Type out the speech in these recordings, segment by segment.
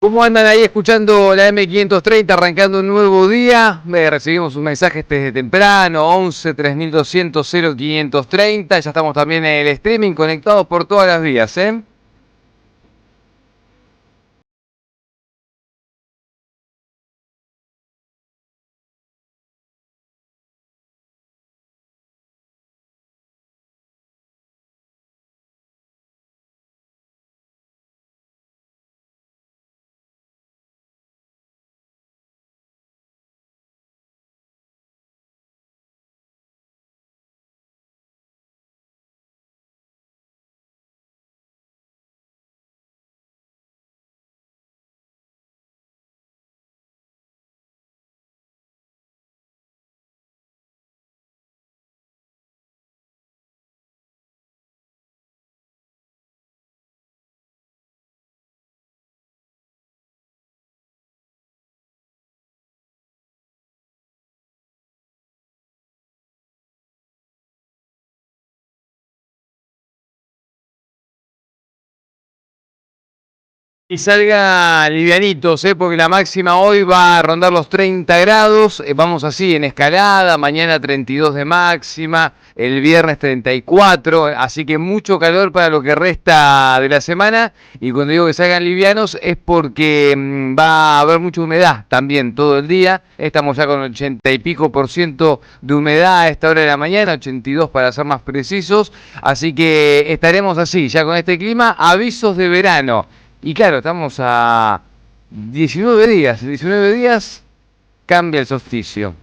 ¿Cómo andan ahí escuchando la M530, arrancando un nuevo día? Recibimos un mensaje desde temprano, 11 3200 0530. Ya estamos también en el streaming, conectados por todas las vías, ¿eh? Y salga livianitos, porque la máxima hoy va a rondar los 30 grados. Vamos así en escalada, mañana 32 de máxima, el viernes 34, así que mucho calor para lo que resta de la semana. Y cuando digo que salgan livianos es porque va a haber mucha humedad también todo el día. Estamos ya con 80 y pico por ciento de humedad a esta hora de la mañana, 82 para ser más precisos. Así que estaremos así, ya con este clima, avisos de verano. Y claro, estamos a 19 días cambia el solsticio.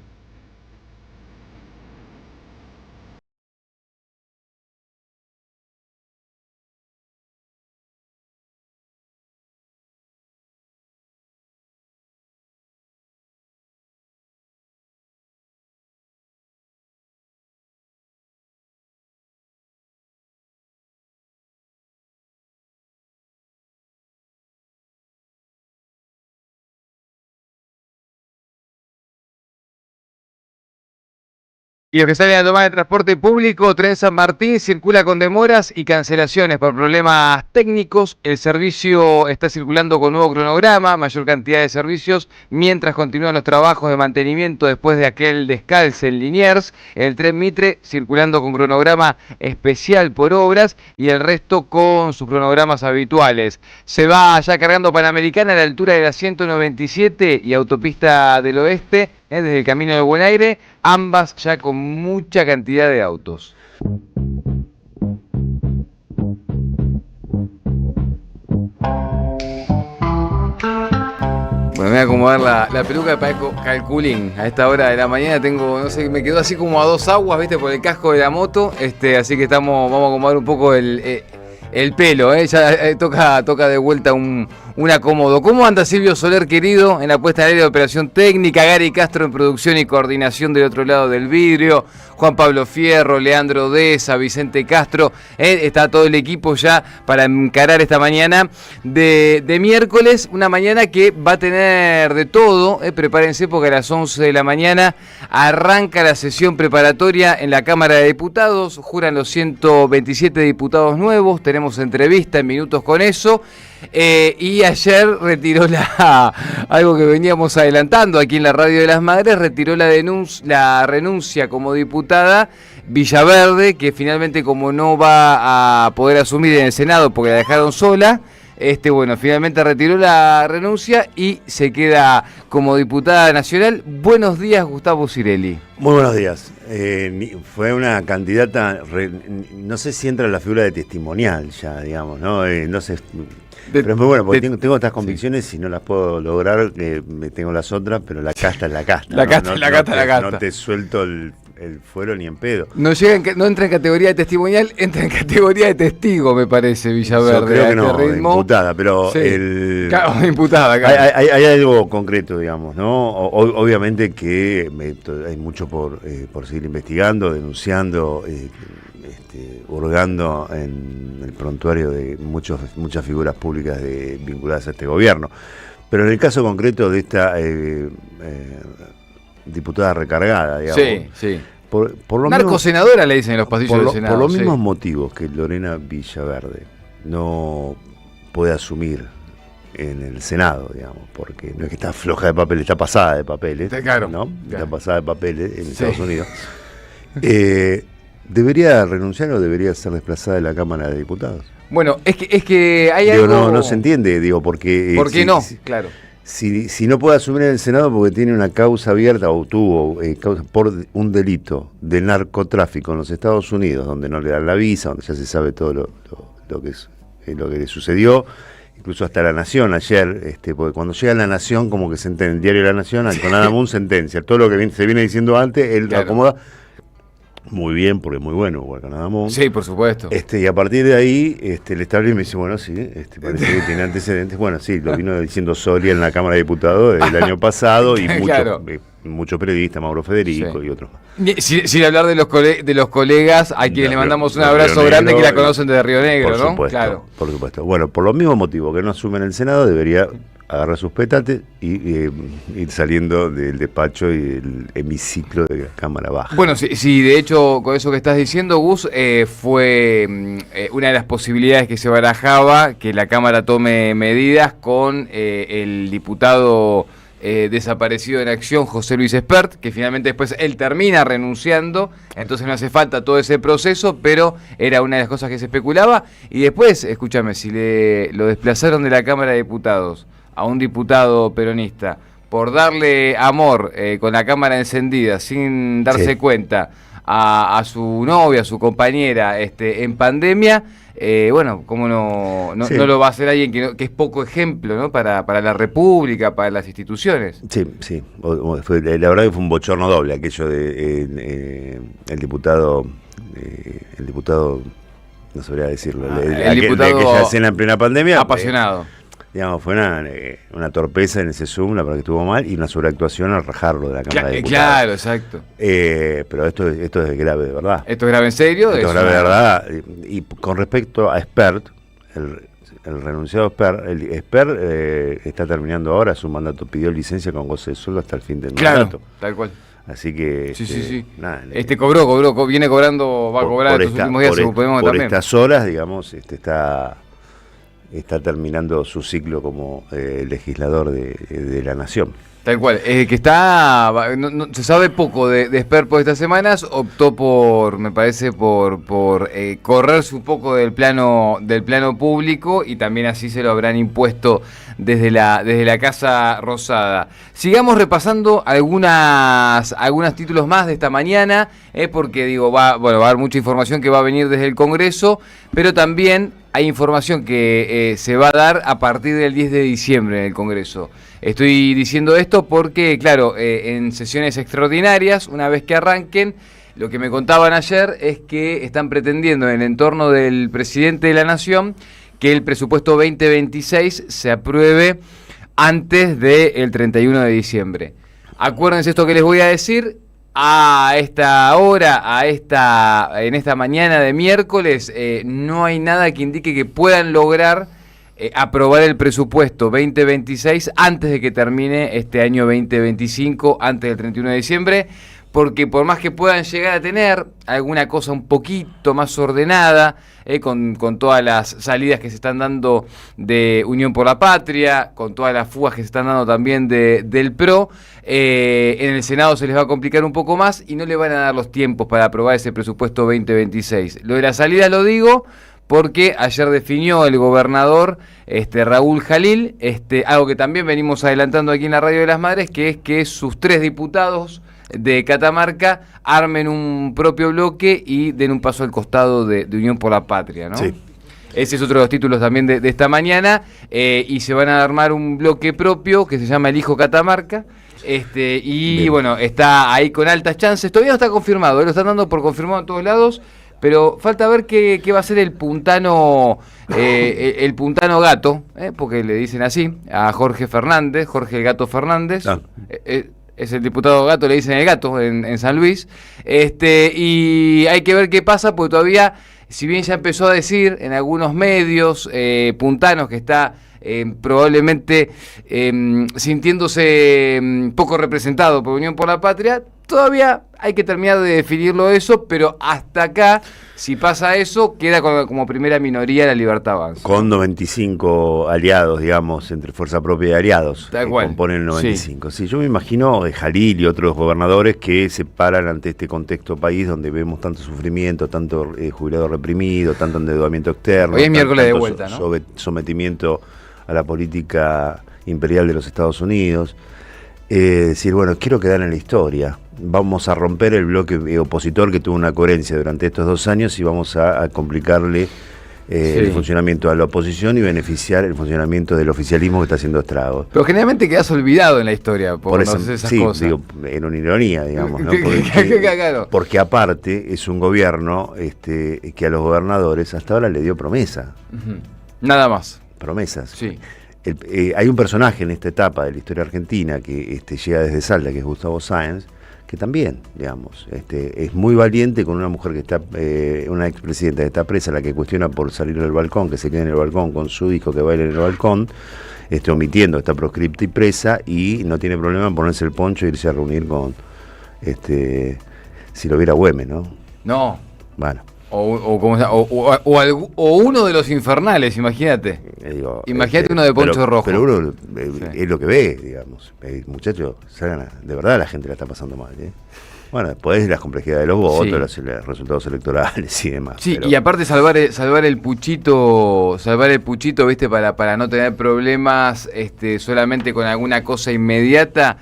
Y los que salen a tomar el transporte público, Tren San Martín circula con demoras y cancelaciones por problemas técnicos. El servicio está circulando con nuevo cronograma, mayor cantidad de servicios, mientras continúan los trabajos de mantenimiento después de aquel descalce en Liniers. El tren Mitre circulando con cronograma especial por obras y el resto con sus cronogramas habituales. Se va ya cargando Panamericana a la altura de la 197 y Autopista del Oeste, desde el Camino de Buen Aire, ambas ya con mucha cantidad de autos. Bueno, me voy a acomodar la peluca para calculín. A esta hora de la mañana tengo, no sé, me quedó así como a dos aguas, viste, por el casco de la moto. Así que vamos a acomodar un poco el pelo, ya toca de vuelta un acomodo. ¿Cómo anda Silvio Soler, querido, en la puesta al aire de operación técnica? Gary Castro en producción y coordinación del otro lado del vidrio. Juan Pablo Fierro, Leandro Deza, Vicente Castro. Está todo el equipo ya para encarar esta mañana de miércoles. Una mañana que va a tener de todo. Prepárense porque a las 11 de la mañana arranca la sesión preparatoria en la Cámara de Diputados. Juran los 127 diputados nuevos. Tenemos entrevista en minutos con eso. Y ayer retiró algo que veníamos adelantando aquí en la Radio de las Madres, retiró la renuncia como diputada Villaverde, que finalmente, como no va a poder asumir en el Senado porque la dejaron sola, finalmente retiró la renuncia y se queda como diputada nacional. Buenos días, Gustavo Cirelli. Muy buenos días. Fue una candidata, no sé si entra en la figura de testimonial ya, digamos, ¿no? No sé. Pero es muy bueno, porque tengo estas convicciones, sí. Y no las puedo lograr, tengo las otras, pero la casta es la casta. La casta es la casta. No te suelto el fuero ni en pedo. No entra en categoría de testimonial, entra en categoría de testigo, me parece, Villaverde. Yo creo que no, imputada, pero... Sí. Imputada, claro. Hay algo concreto, digamos, ¿no? Obviamente que hay mucho por seguir investigando, denunciando, hurgando en el prontuario de muchas figuras públicas vinculadas a este gobierno. Pero en el caso concreto de esta diputada recargada, digamos. Sí. Por lo narcosenadora le dicen en los pasillos del Senado. Por los mismos motivos que Lorena Villaverde no puede asumir en el Senado, digamos, porque no es que está floja de papeles, está pasada de papeles, claro, ¿no? Claro. Está pasada de papeles en Estados Unidos. ¿Debería renunciar o debería ser desplazada de la Cámara de Diputados? Bueno, es que hay Digo, algo... no se entiende, digo, porque... ¿Por qué no? Claro. Si no puede asumir en el Senado porque tiene una causa abierta o tuvo causa por un delito de narcotráfico en los Estados Unidos, donde no le dan la visa, donde ya se sabe todo lo que le sucedió, incluso hasta La Nación ayer, porque cuando llega La Nación, como que se entiende, el diario La Nación, Anton Adamun sentencia, todo lo que se viene diciendo antes, él lo acomoda muy bien, porque es muy bueno Anton Adamun. Sí, por supuesto. Y a partir de ahí, el establishment me dice, bueno, sí, parece que tiene antecedentes. Bueno, sí, lo vino diciendo Soria en la Cámara de Diputados el año pasado y Claro. muchos periodistas, Mauro Federico y otros más. Sin hablar de los colegas a quienes le mandamos un abrazo grande que la conocen de Río Negro, por ¿no? Supuesto, Claro. Por supuesto. Bueno, por los mismos motivos que no asumen el Senado, debería agarrar sus petates y ir saliendo del despacho y del hemiciclo de la Cámara Baja. Bueno, sí, de hecho, con eso que estás diciendo, Gus, fue una de las posibilidades que se barajaba, que la Cámara tome medidas con el diputado desaparecido en acción, José Luis Espert, que finalmente después él termina renunciando, entonces no hace falta todo ese proceso, pero era una de las cosas que se especulaba. Y después, escúchame, si lo desplazaron de la Cámara de Diputados a un diputado peronista por darle amor con la cámara encendida sin darse cuenta a su novia, a su compañera en pandemia, bueno, cómo no lo va a hacer alguien que es poco ejemplo, ¿no? para la República, para las instituciones. Sí. La verdad que fue un bochorno doble aquello de el diputado, no sabría decirlo, el diputado de aquella escena en plena pandemia. Apasionado. Digamos, fue una torpeza en ese Zoom, la verdad que estuvo mal, y una sobreactuación al rajarlo de la Cámara de Diputados. Claro, exacto. Pero esto es grave de verdad. ¿Esto es grave en serio? Esto es grave de verdad. Y con respecto a Espert, el renunciado Espert está terminando ahora su mandato, pidió licencia con goce de sueldo hasta el fin del mandato. Tal cual. Así que... Sí. Nada, cobró, viene cobrando, va a cobrar estos últimos días, suponemos por también. estas horas, digamos, está terminando su ciclo como legislador de la Nación. Tal cual, que está, se sabe poco de Espert por estas semanas, optó me parece, por correrse un poco del plano público y también así se lo habrán impuesto desde la Casa Rosada. Sigamos repasando algunos títulos más de esta mañana, porque va a haber mucha información que va a venir desde el Congreso, pero también hay información que se va a dar a partir del 10 de diciembre en el Congreso. Estoy diciendo esto porque, claro, en sesiones extraordinarias, una vez que arranquen, lo que me contaban ayer es que están pretendiendo en el entorno del presidente de la Nación que el presupuesto 2026 se apruebe antes del 31 de diciembre. Acuérdense esto que les voy a decir. A esta hora, en esta mañana de miércoles, no hay nada que indique que puedan lograr aprobar el presupuesto 2026 antes de que termine este año 2025, antes del 31 de diciembre, porque por más que puedan llegar a tener alguna cosa un poquito más ordenada, con todas las salidas que se están dando de Unión por la Patria, con todas las fugas que se están dando también del PRO, en el Senado se les va a complicar un poco más y no le van a dar los tiempos para aprobar ese presupuesto 2026. Lo de la salida lo digo porque ayer definió el gobernador Raúl Jalil, algo que también venimos adelantando aquí en la Radio de las Madres, que es que sus 3 diputados de Catamarca armen un propio bloque y den un paso al costado de Unión por la Patria, ¿no? Sí. Ese es otro de los títulos también de esta mañana, y se van a armar un bloque propio que se llama El Hijo Catamarca, bueno, está ahí con altas chances, todavía no está confirmado, lo están dando por confirmado en todos lados, pero falta ver qué va a ser el puntano gato, porque le dicen así a Jorge el Gato Fernández. Es el diputado Gato, le dicen el Gato en San Luis, y hay que ver qué pasa, porque todavía, si bien ya empezó a decir en algunos medios puntanos que está probablemente sintiéndose poco representado por Unión por la Patria, Todavía hay que terminar de definirlo eso, pero hasta acá, si pasa eso, queda como primera minoría la Libertad Avanza. Con 95 aliados, digamos, entre Fuerza Propia y aliados, Tal que cual. componen el 95. Sí, yo me imagino de Jalil y otros gobernadores que se paran ante este contexto país donde vemos tanto sufrimiento, tanto jubilado reprimido, tanto endeudamiento externo. Hoy es miércoles de tanto vuelta, ¿no? Sometimiento a la política imperial de los Estados Unidos. Decir, bueno, quiero quedar en la historia. Vamos a romper el bloque opositor que tuvo una coherencia durante estos 2 años y vamos a complicarle el funcionamiento a la oposición y beneficiar el funcionamiento del oficialismo que está haciendo estragos. Pero generalmente quedas olvidado en la historia por no hacer esas cosas. Digo, en una ironía, digamos, ¿no? Claro. Porque aparte es un gobierno que a los gobernadores hasta ahora le dio promesa. Nada más. Promesas. Sí. Hay un personaje en esta etapa de la historia argentina que llega desde Salta, que es Gustavo Sáenz, que también, digamos, es muy valiente con una mujer que está, una expresidenta que está presa, la que cuestiona por salir del balcón, que se quede en el balcón con su hijo que baila en el balcón, omitiendo, está proscripta y presa, y no tiene problema en ponerse el poncho e irse a reunir con, si lo viera Güemes, ¿no? No. Bueno. O uno de los infernales, imagínate. Imagínate uno de poncho rojo. Pero uno es lo que ve, digamos. Muchachos, de verdad la gente la está pasando mal. Bueno, después las complejidades de los votos, los resultados electorales y demás. Sí, y aparte salvar el puchito, viste, para no tener problemas solamente con alguna cosa inmediata.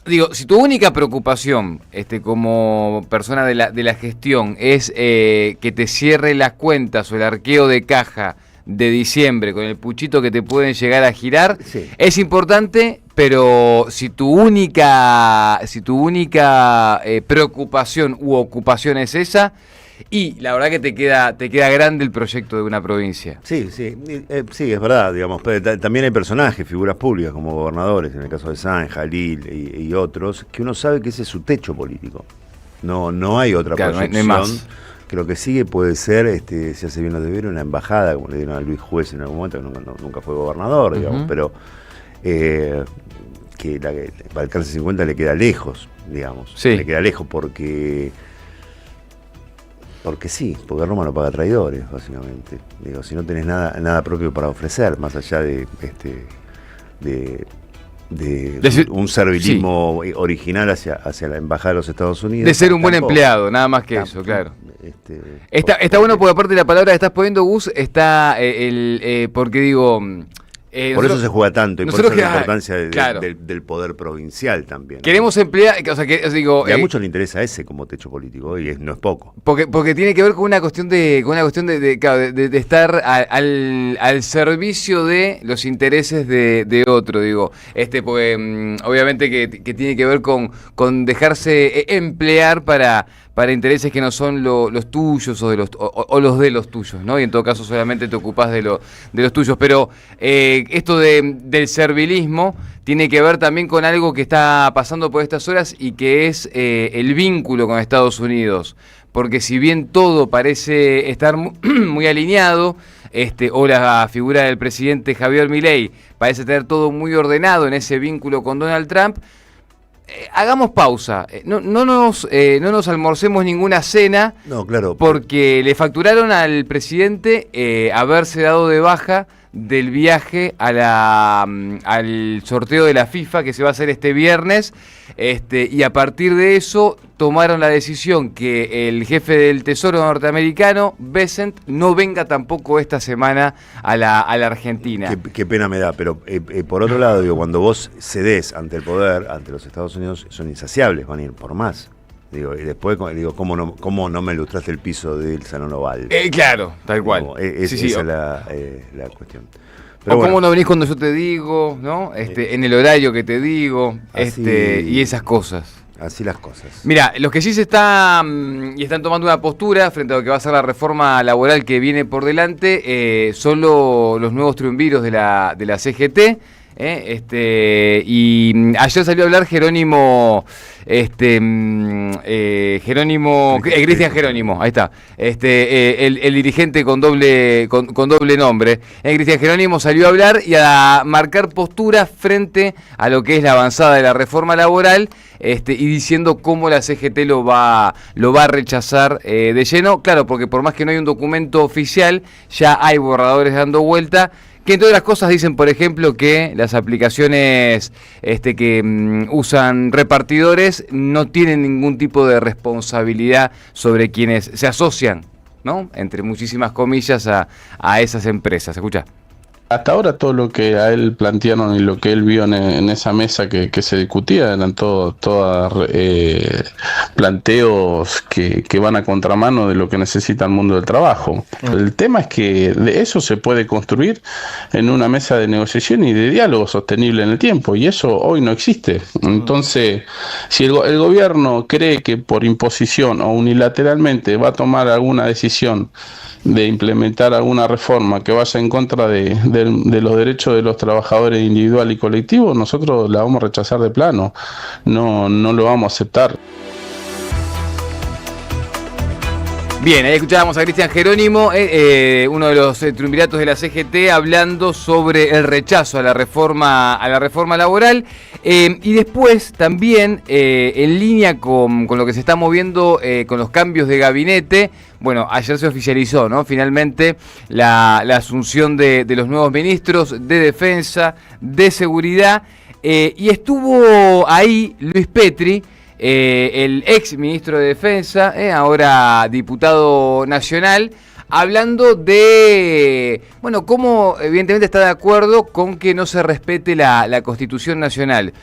Digo, si tu única preocupación como persona de la gestión es que te cierre las cuentas o el arqueo de caja de diciembre con el puchito que te pueden llegar a girar, es importante, pero si tu única preocupación u ocupación es esa, y la verdad que te queda grande el proyecto de una provincia. Sí, es verdad, digamos. Pero también hay personajes, figuras públicas como gobernadores, en el caso de Sáenz, Jalil y otros, que uno sabe que ese es su techo político. No hay otra proyección. No hay más. Que lo que sigue puede ser, si hace bien lo de ver, una embajada, como le dieron a Luis Juez en algún momento, que nunca fue gobernador, digamos, pero que para el cárcel 50 le queda lejos, digamos. Sí. Le queda lejos porque porque Roma no paga traidores, básicamente. Digo, si no tenés nada propio para ofrecer, más allá de un servilismo original hacia la embajada de los Estados Unidos. De ser un buen empleado, nada más que eso, claro. Está bueno porque aparte de la palabra que estás poniendo, Gus, está porque digo... por eso se juega tanto y por eso la importancia del poder provincial también, ¿no? Queremos emplear, y a muchos les interesa ese como techo político y no es poco. Porque tiene que ver con una cuestión de estar al servicio de los intereses de otro, digo. Pues, obviamente que tiene que ver con dejarse emplear para intereses que no son los tuyos o los de los tuyos, ¿no? Y en todo caso solamente te ocupás de los tuyos. Pero esto del servilismo tiene que ver también con algo que está pasando por estas horas y que es el vínculo con Estados Unidos. Porque si bien todo parece estar muy alineado, o la figura del presidente Javier Milei parece tener todo muy ordenado en ese vínculo con Donald Trump, hagamos pausa, no nos almorcemos ninguna cena, no, claro, porque le facturaron al presidente haberse dado de baja del viaje al sorteo de la FIFA que se va a hacer este viernes, y a partir de eso tomaron la decisión que el jefe del Tesoro norteamericano, Bessent, no venga tampoco esta semana a la Argentina. Qué pena me da, pero por otro lado, digo, cuando vos cedés ante el poder, ante los Estados Unidos, son insaciables, van a ir por más. Digo, y después digo, ¿cómo no me ilustraste el piso del Salón Oval? Claro, tal cual. Esa es la cuestión. Pero cómo no venís cuando yo te digo, ¿no? En el horario que te digo, y esas cosas. Así las cosas. Mira, los que sí están tomando una postura frente a lo que va a ser la reforma laboral que viene por delante son los nuevos triunviros de la CGT. Y ayer salió a hablar Jerónimo, Cristian Jerónimo, ahí está, el dirigente con doble nombre. Cristian Jerónimo salió a hablar y a marcar postura frente a lo que es la avanzada de la reforma laboral, y diciendo cómo la CGT lo va a rechazar de lleno. Claro, porque por más que no hay un documento oficial, ya hay borradores dando vuelta, que entre otras cosas dicen, por ejemplo, que las aplicaciones que usan repartidores no tienen ningún tipo de responsabilidad sobre quienes se asocian, ¿no? Entre muchísimas comillas, a esas empresas. Escucha. Hasta ahora todo lo que a él plantearon y lo que él vio en esa mesa que se discutía eran todos planteos que van a contramano de lo que necesita el mundo del trabajo. El tema es que de eso se puede construir en una mesa de negociación y de diálogo sostenible en el tiempo, y eso hoy no existe. Entonces, si el gobierno cree que por imposición o unilateralmente va a tomar alguna decisión de implementar alguna reforma que vaya en contra de los derechos de los trabajadores individual y colectivo, nosotros la vamos a rechazar de plano, no lo vamos a aceptar. Bien, ahí escuchábamos a Cristian Jerónimo, uno de los triunviratos de la CGT, hablando sobre el rechazo a la reforma laboral, y después también en línea con lo que se está moviendo con los cambios de gabinete. Bueno, ayer se oficializó, ¿no? Finalmente la asunción de los nuevos ministros de Defensa, de Seguridad, y estuvo ahí Luis Petri, el ex ministro de Defensa, ahora diputado nacional, hablando de, bueno, cómo evidentemente está de acuerdo con que no se respete la Constitución Nacional.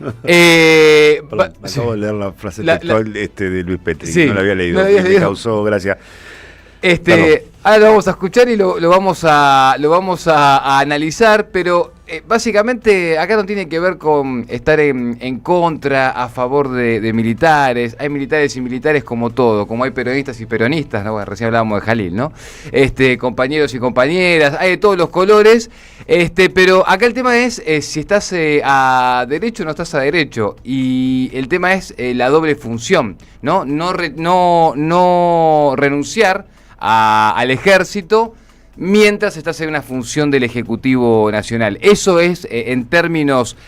Acabo de leer la frase textual de Luis Petri, sí, no la había leído, me causó gracia. Ahora lo vamos a escuchar y lo vamos a analizar, pero básicamente acá no tiene que ver con estar en contra, a favor de militares. Hay militares y militares como todo, como hay peronistas y peronistas, ¿no? Bueno, recién hablábamos de Jalil, ¿no? Compañeros y compañeras, hay de todos los colores, pero acá el tema es si estás a derecho o no estás a derecho, y el tema es la doble función, ¿no? No renunciar al ejército mientras estás en una función del Ejecutivo Nacional. Eso es, en términos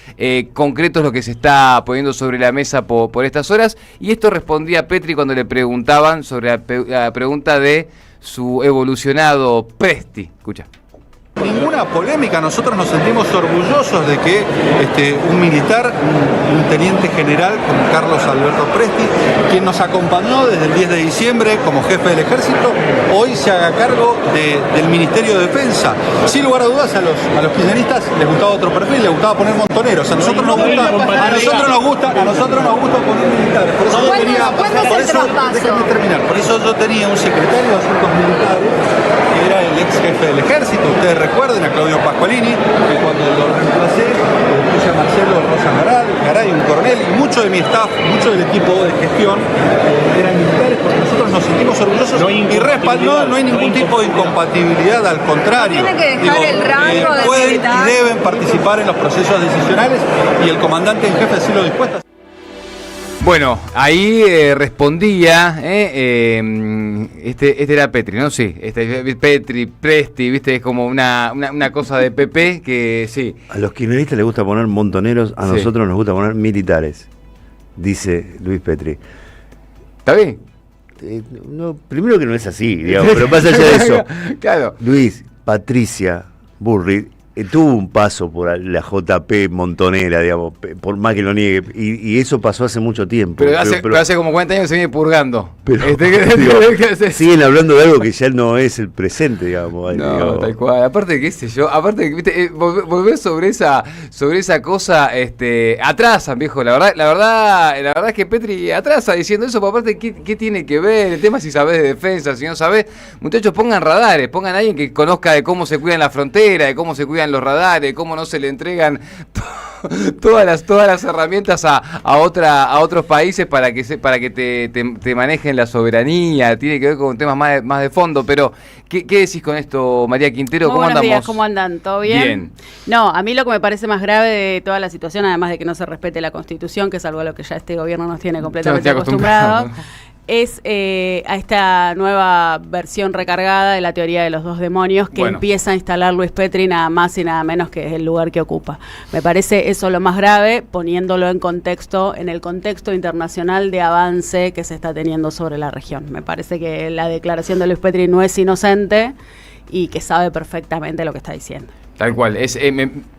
concretos, lo que se está poniendo sobre la mesa por estas horas, y esto respondía Petri cuando le preguntaban sobre la pregunta de su evolucionado Presti. Escucha. Ninguna polémica, nosotros nos sentimos orgullosos de que un militar, un teniente general como Carlos Alberto Presti, quien nos acompañó desde el 10 de diciembre como jefe del ejército, hoy se haga cargo del Ministerio de Defensa. Sin lugar a dudas, a los kirchneristas les gustaba otro perfil, les gustaba poner montoneros. A nosotros nos gusta poner militares. Déjame terminar. Por eso yo tenía un secretario de Asuntos Militares que era el ex jefe del ejército. Ustedes recuerden a Claudio Pascualini, que cuando lo reemplacé, puse a Marcelo Rosa Garay, un coronel, y mucho de mi staff, mucho del equipo de gestión eran militares, porque nosotros nos sentimos orgullosos y respaldó, no hay ningún tipo de incompatibilidad, al contrario. Tiene que dejar el rango de pueden militar. Y deben participar en los procesos decisionales, y el comandante en jefe así lo dispuesta. Bueno, ahí respondía, este era Petri, ¿no? Sí, Petri, Presti, viste, es como una cosa de PP que sí. A los kirchneristas les gusta poner montoneros, a nosotros nos gusta poner militares, dice Luis Petri. ¿Está bien? No, primero que no es así, digamos, pero más allá de eso, claro. Luis, Patricia Burri tuvo un paso por la JP montonera, digamos, por más que lo niegue, y eso pasó hace mucho tiempo. Pero hace como 40 años que se viene purgando. Pero siguen hablando de algo que ya no es el presente, digamos. No, tal cual. Aparte, qué sé yo, viste, volver sobre esa cosa, atrasan, viejo. La verdad es que Petri atrasa diciendo eso, pero aparte, ¿qué tiene que ver? El tema es si sabés de defensa, si no sabés. Muchachos, pongan radares, pongan a alguien que conozca de cómo se cuidan la frontera, de cómo se cuidan los radares, cómo no se le entregan todas las herramientas a otros países para que te manejen la soberanía, tiene que ver con temas más de fondo, pero ¿qué decís con esto, María Quintero? Muy ¿Cómo buenos andamos? días, ¿cómo andan? ¿Todo bien? Bien. No, a mí lo que me parece más grave de toda la situación, además de que no se respete la Constitución, que es algo a lo que ya este gobierno nos tiene completamente acostumbrados, es a esta nueva versión recargada de la teoría de los dos demonios que empieza a instalar Luis Petri nada más y nada menos que es el lugar que ocupa. Me parece eso lo más grave, poniéndolo en el contexto internacional de avance que se está teniendo sobre la región. Me parece que la declaración de Luis Petri no es inocente y que sabe perfectamente lo que está diciendo. Tal cual.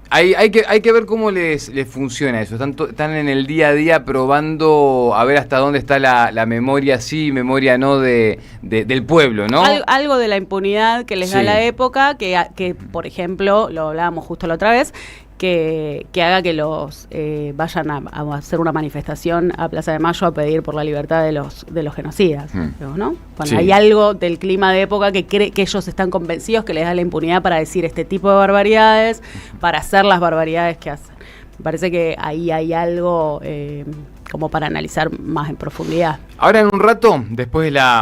Hay que ver cómo les funciona eso. Están en el día a día probando a ver hasta dónde está la memoria sí, memoria no del pueblo, ¿no? Algo de la impunidad que les da la época, que por ejemplo, lo hablábamos justo la otra vez, que haga que los vayan a hacer una manifestación a Plaza de Mayo a pedir por la libertad de los genocidas, ¿no? Bueno, hay algo del clima de época que ellos están convencidos que les da la impunidad para decir este tipo de barbaridades, para hacer las barbaridades que hacen. Me parece que ahí hay algo como para analizar más en profundidad. Ahora en un rato, después de la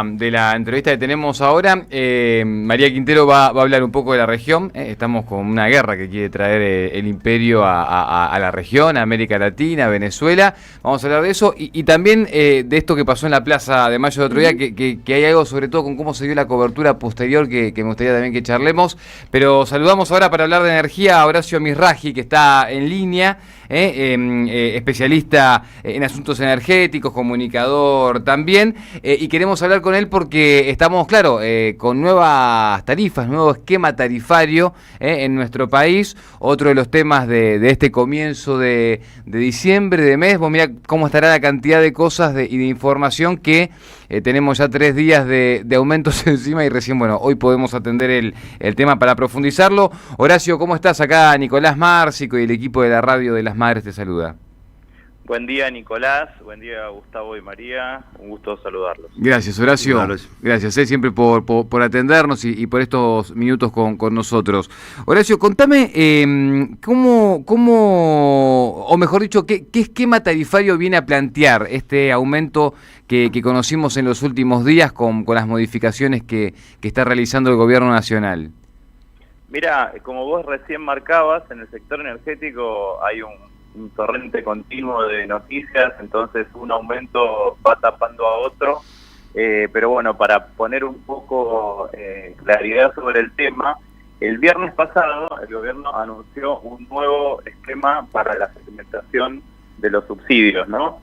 entrevista que tenemos ahora, María Quintero va a hablar un poco de la región. Estamos con una guerra que quiere traer el imperio a la región, a América Latina, a Venezuela. Vamos a hablar de eso y también de esto que pasó en la Plaza de Mayo el otro día, que hay algo sobre todo con cómo se dio la cobertura posterior que me gustaría también que charlemos. Pero saludamos ahora para hablar de energía a Horacio Mizrahi, que está en línea, especialista en asuntos energéticos, comunicador también, y queremos hablar con él porque estamos, claro, con nuevas tarifas, nuevo esquema tarifario en nuestro país, otro de los temas de este comienzo de diciembre, de mes. Vos mirá cómo estará la cantidad de cosas y de información que tenemos ya 3 días de aumentos encima y recién, hoy podemos atender el tema para profundizarlo. Horacio, ¿cómo estás? Acá Nicolás Márcico y el equipo de la radio de Las Madres te saluda. Buen día, Nicolás. Buen día, Gustavo y María. Un gusto saludarlos. Gracias, Horacio. Gracias siempre por atendernos y por estos minutos con nosotros. Horacio, contame o mejor dicho, ¿qué esquema tarifario viene a plantear este aumento que conocimos en los últimos días con las modificaciones que está realizando el Gobierno Nacional? Mira, como vos recién marcabas, en el sector energético hay un torrente continuo de noticias, entonces un aumento va tapando a otro, pero bueno, para poner un poco claridad sobre el tema, el viernes pasado el gobierno anunció un nuevo esquema para la segmentación de los subsidios, ¿no?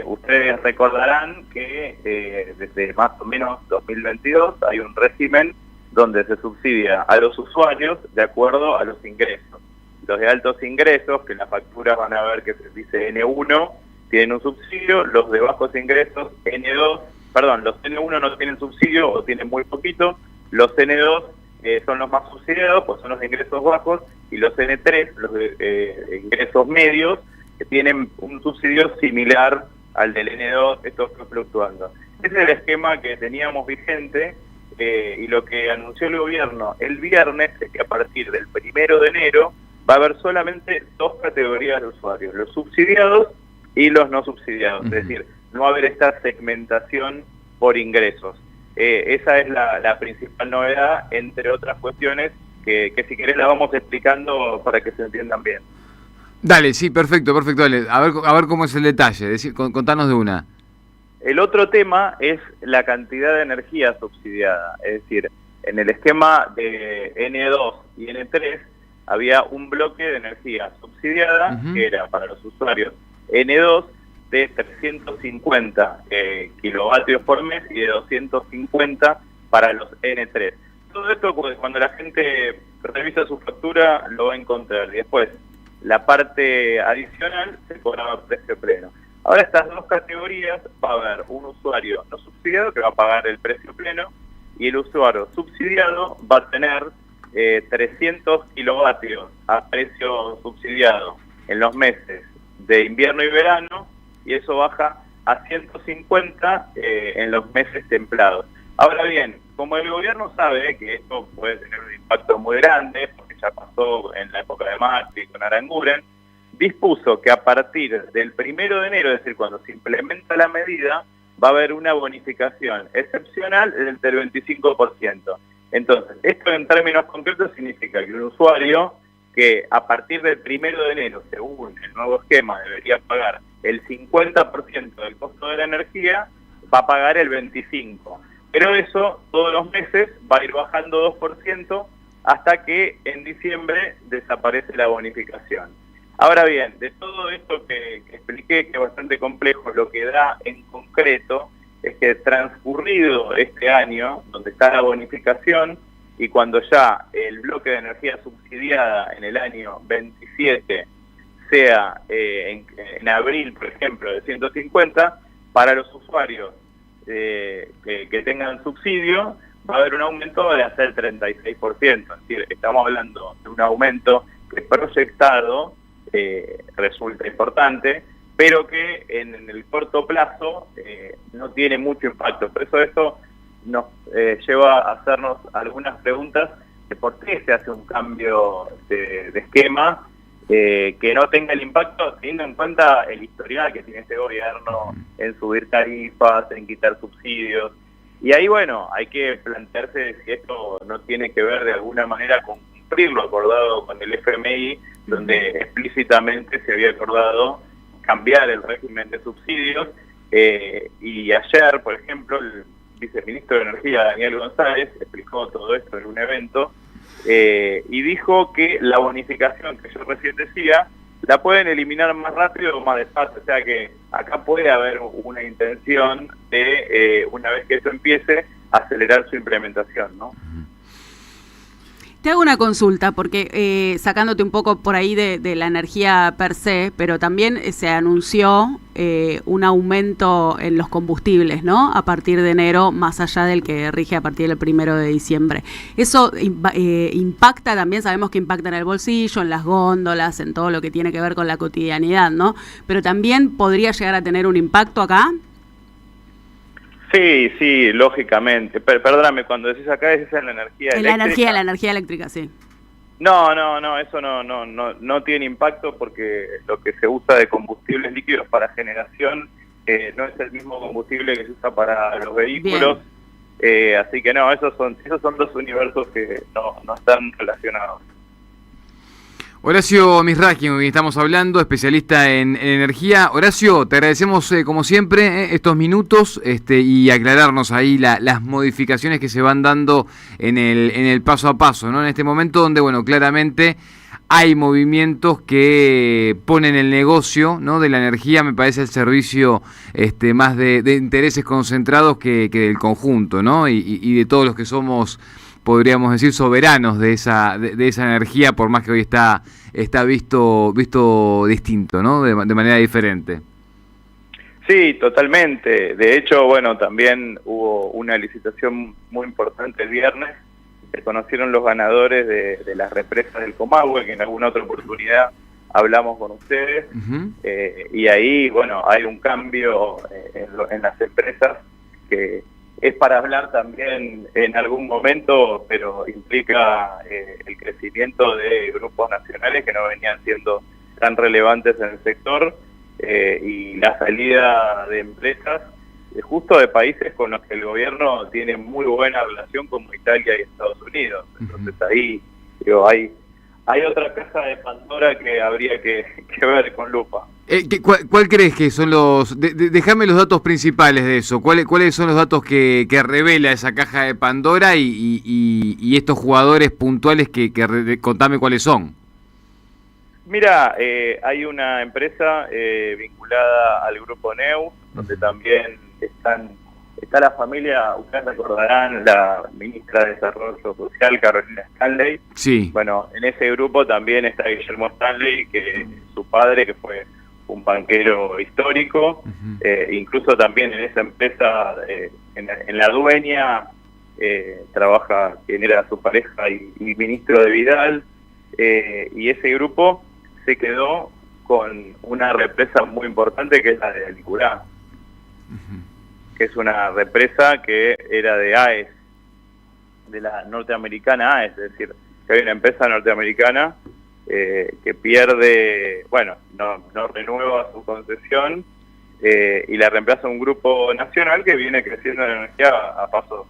Ustedes recordarán que desde más o menos 2022 hay un régimen donde se subsidia a los usuarios de acuerdo a los ingresos. Los de altos ingresos, que en las facturas van a ver que se dice N1, tienen un subsidio, los de bajos ingresos, los N1 no tienen subsidio o tienen muy poquito, los N2 son los más subsidiados, pues son los de ingresos bajos, y los N3, los de ingresos medios, que tienen un subsidio similar al del N2, esto fue fluctuando. Ese es el esquema que teníamos vigente, y lo que anunció el gobierno el viernes es que a partir del 1 de enero va a haber solamente 2 categorías de usuarios, los subsidiados y los no subsidiados, es decir, no va a haber esta segmentación por ingresos. Esa es la principal novedad, entre otras cuestiones que si querés la vamos explicando para que se entiendan bien. Dale, sí, perfecto, dale. A ver cómo es el detalle, contanos de una. El otro tema es la cantidad de energía subsidiada, es decir, en el esquema de N2 y N3 había un bloque de energía subsidiada que era para los usuarios N2 de 350 kilovatios por mes y de 250 para los N3. Todo esto cuando la gente revisa su factura lo va a encontrar y después la parte adicional se cobraba a precio pleno. Ahora estas 2 categorías va a haber un usuario no subsidiado que va a pagar el precio pleno y el usuario subsidiado va a tener 300 kilovatios a precio subsidiado en los meses de invierno y verano y eso baja a 150 en los meses templados. Ahora bien, como el gobierno sabe que esto puede tener un impacto muy grande, porque ya pasó en la época de Macri con Aranguren, dispuso que a partir del 1 de enero, es decir, cuando se implementa la medida, va a haber una bonificación excepcional del 25%. Entonces, esto en términos concretos significa que un usuario que a partir del 1 de enero, según el nuevo esquema, debería pagar el 50% del costo de la energía, va a pagar el 25%. Pero eso todos los meses va a ir bajando 2% hasta que en diciembre desaparece la bonificación. Ahora bien, de todo esto que expliqué, que es bastante complejo, lo que da en concreto es que transcurrido este año, donde está la bonificación, y cuando ya el bloque de energía subsidiada en el año 27 sea en abril, por ejemplo, de 150, para los usuarios que tengan subsidio, va a haber un aumento de hasta el 36%. Es decir, estamos hablando de un aumento que proyectado resulta importante, pero que en el corto plazo no tiene mucho impacto. Por eso esto nos lleva a hacernos algunas preguntas de por qué se hace un cambio de esquema que no tenga el impacto, teniendo en cuenta el historial que tiene este gobierno en subir tarifas, en quitar subsidios. Y ahí, bueno, hay que plantearse si esto no tiene que ver de alguna manera con cumplir lo acordado con el FMI, donde explícitamente se había acordado cambiar el régimen de subsidios. Y ayer, por ejemplo, el viceministro de Energía, Daniel González, explicó todo esto en un evento y dijo que la bonificación que yo recién decía la pueden eliminar más rápido o más despacio. O sea que acá puede haber una intención de, una vez que esto empiece, acelerar su implementación, ¿no? Te hago una consulta, porque sacándote un poco por ahí de la energía per se, pero también se anunció un aumento en los combustibles, ¿no? A partir de enero, más allá del que rige a partir del 1 de diciembre. ¿Eso impacta también? Sabemos que impacta en el bolsillo, en las góndolas, en todo lo que tiene que ver con la cotidianidad, ¿no? Pero también podría llegar a tener un impacto acá. Sí, lógicamente. Perdóname, cuando decís acá es en la energía eléctrica. La energía eléctrica, sí. No, eso no tiene impacto porque lo que se usa de combustibles líquidos para generación no es el mismo combustible que se usa para los vehículos. Así que no, esos son dos universos que no están relacionados. Horacio Mizrahi, con quien estamos hablando, especialista en energía. Horacio, te agradecemos como siempre estos minutos y aclararnos ahí las modificaciones que se van dando en el paso a paso, ¿no? En este momento donde, bueno, claramente hay movimientos que ponen el negocio, ¿no?, de la energía, me parece el servicio más de intereses concentrados que del conjunto, ¿no? Y de todos los que somos, podríamos decir, soberanos de esa energía, por más que hoy está visto distinto, ¿no? De manera diferente. Sí, totalmente. De hecho, bueno, también hubo una licitación muy importante el viernes. Se conocieron los ganadores de las represas del Comahue, que en alguna otra oportunidad hablamos con ustedes. Y ahí, bueno, hay un cambio en las empresas que es para hablar también en algún momento, pero implica el crecimiento de grupos nacionales que no venían siendo tan relevantes en el sector y la salida de empresas justo de países con los que el gobierno tiene muy buena relación, como Italia y Estados Unidos. Entonces ahí digo, hay otra caja de Pandora que habría que ver con lupa. ¿Cuál crees que son los... Déjame los datos principales de eso. ¿Cuáles son los datos que revela esa caja de Pandora y estos jugadores puntuales que contame cuáles son? Mira, hay una empresa vinculada al grupo Neu, donde también está la familia, ustedes recordarán, la ministra de Desarrollo Social, Carolina Stanley. Sí. Bueno, en ese grupo también está Guillermo Stanley, que su padre, que fue un banquero histórico. Incluso también en esa empresa, en la dueña, trabaja quien era su pareja y ministro de Vidal. Y ese grupo se quedó con una represa muy importante, que es la de Alicurá, que es una represa que era de AES, de la norteamericana AES, es decir, que hay una empresa norteamericana que pierde, bueno, no renueva su concesión y la reemplaza un grupo nacional que viene creciendo en energía a pasos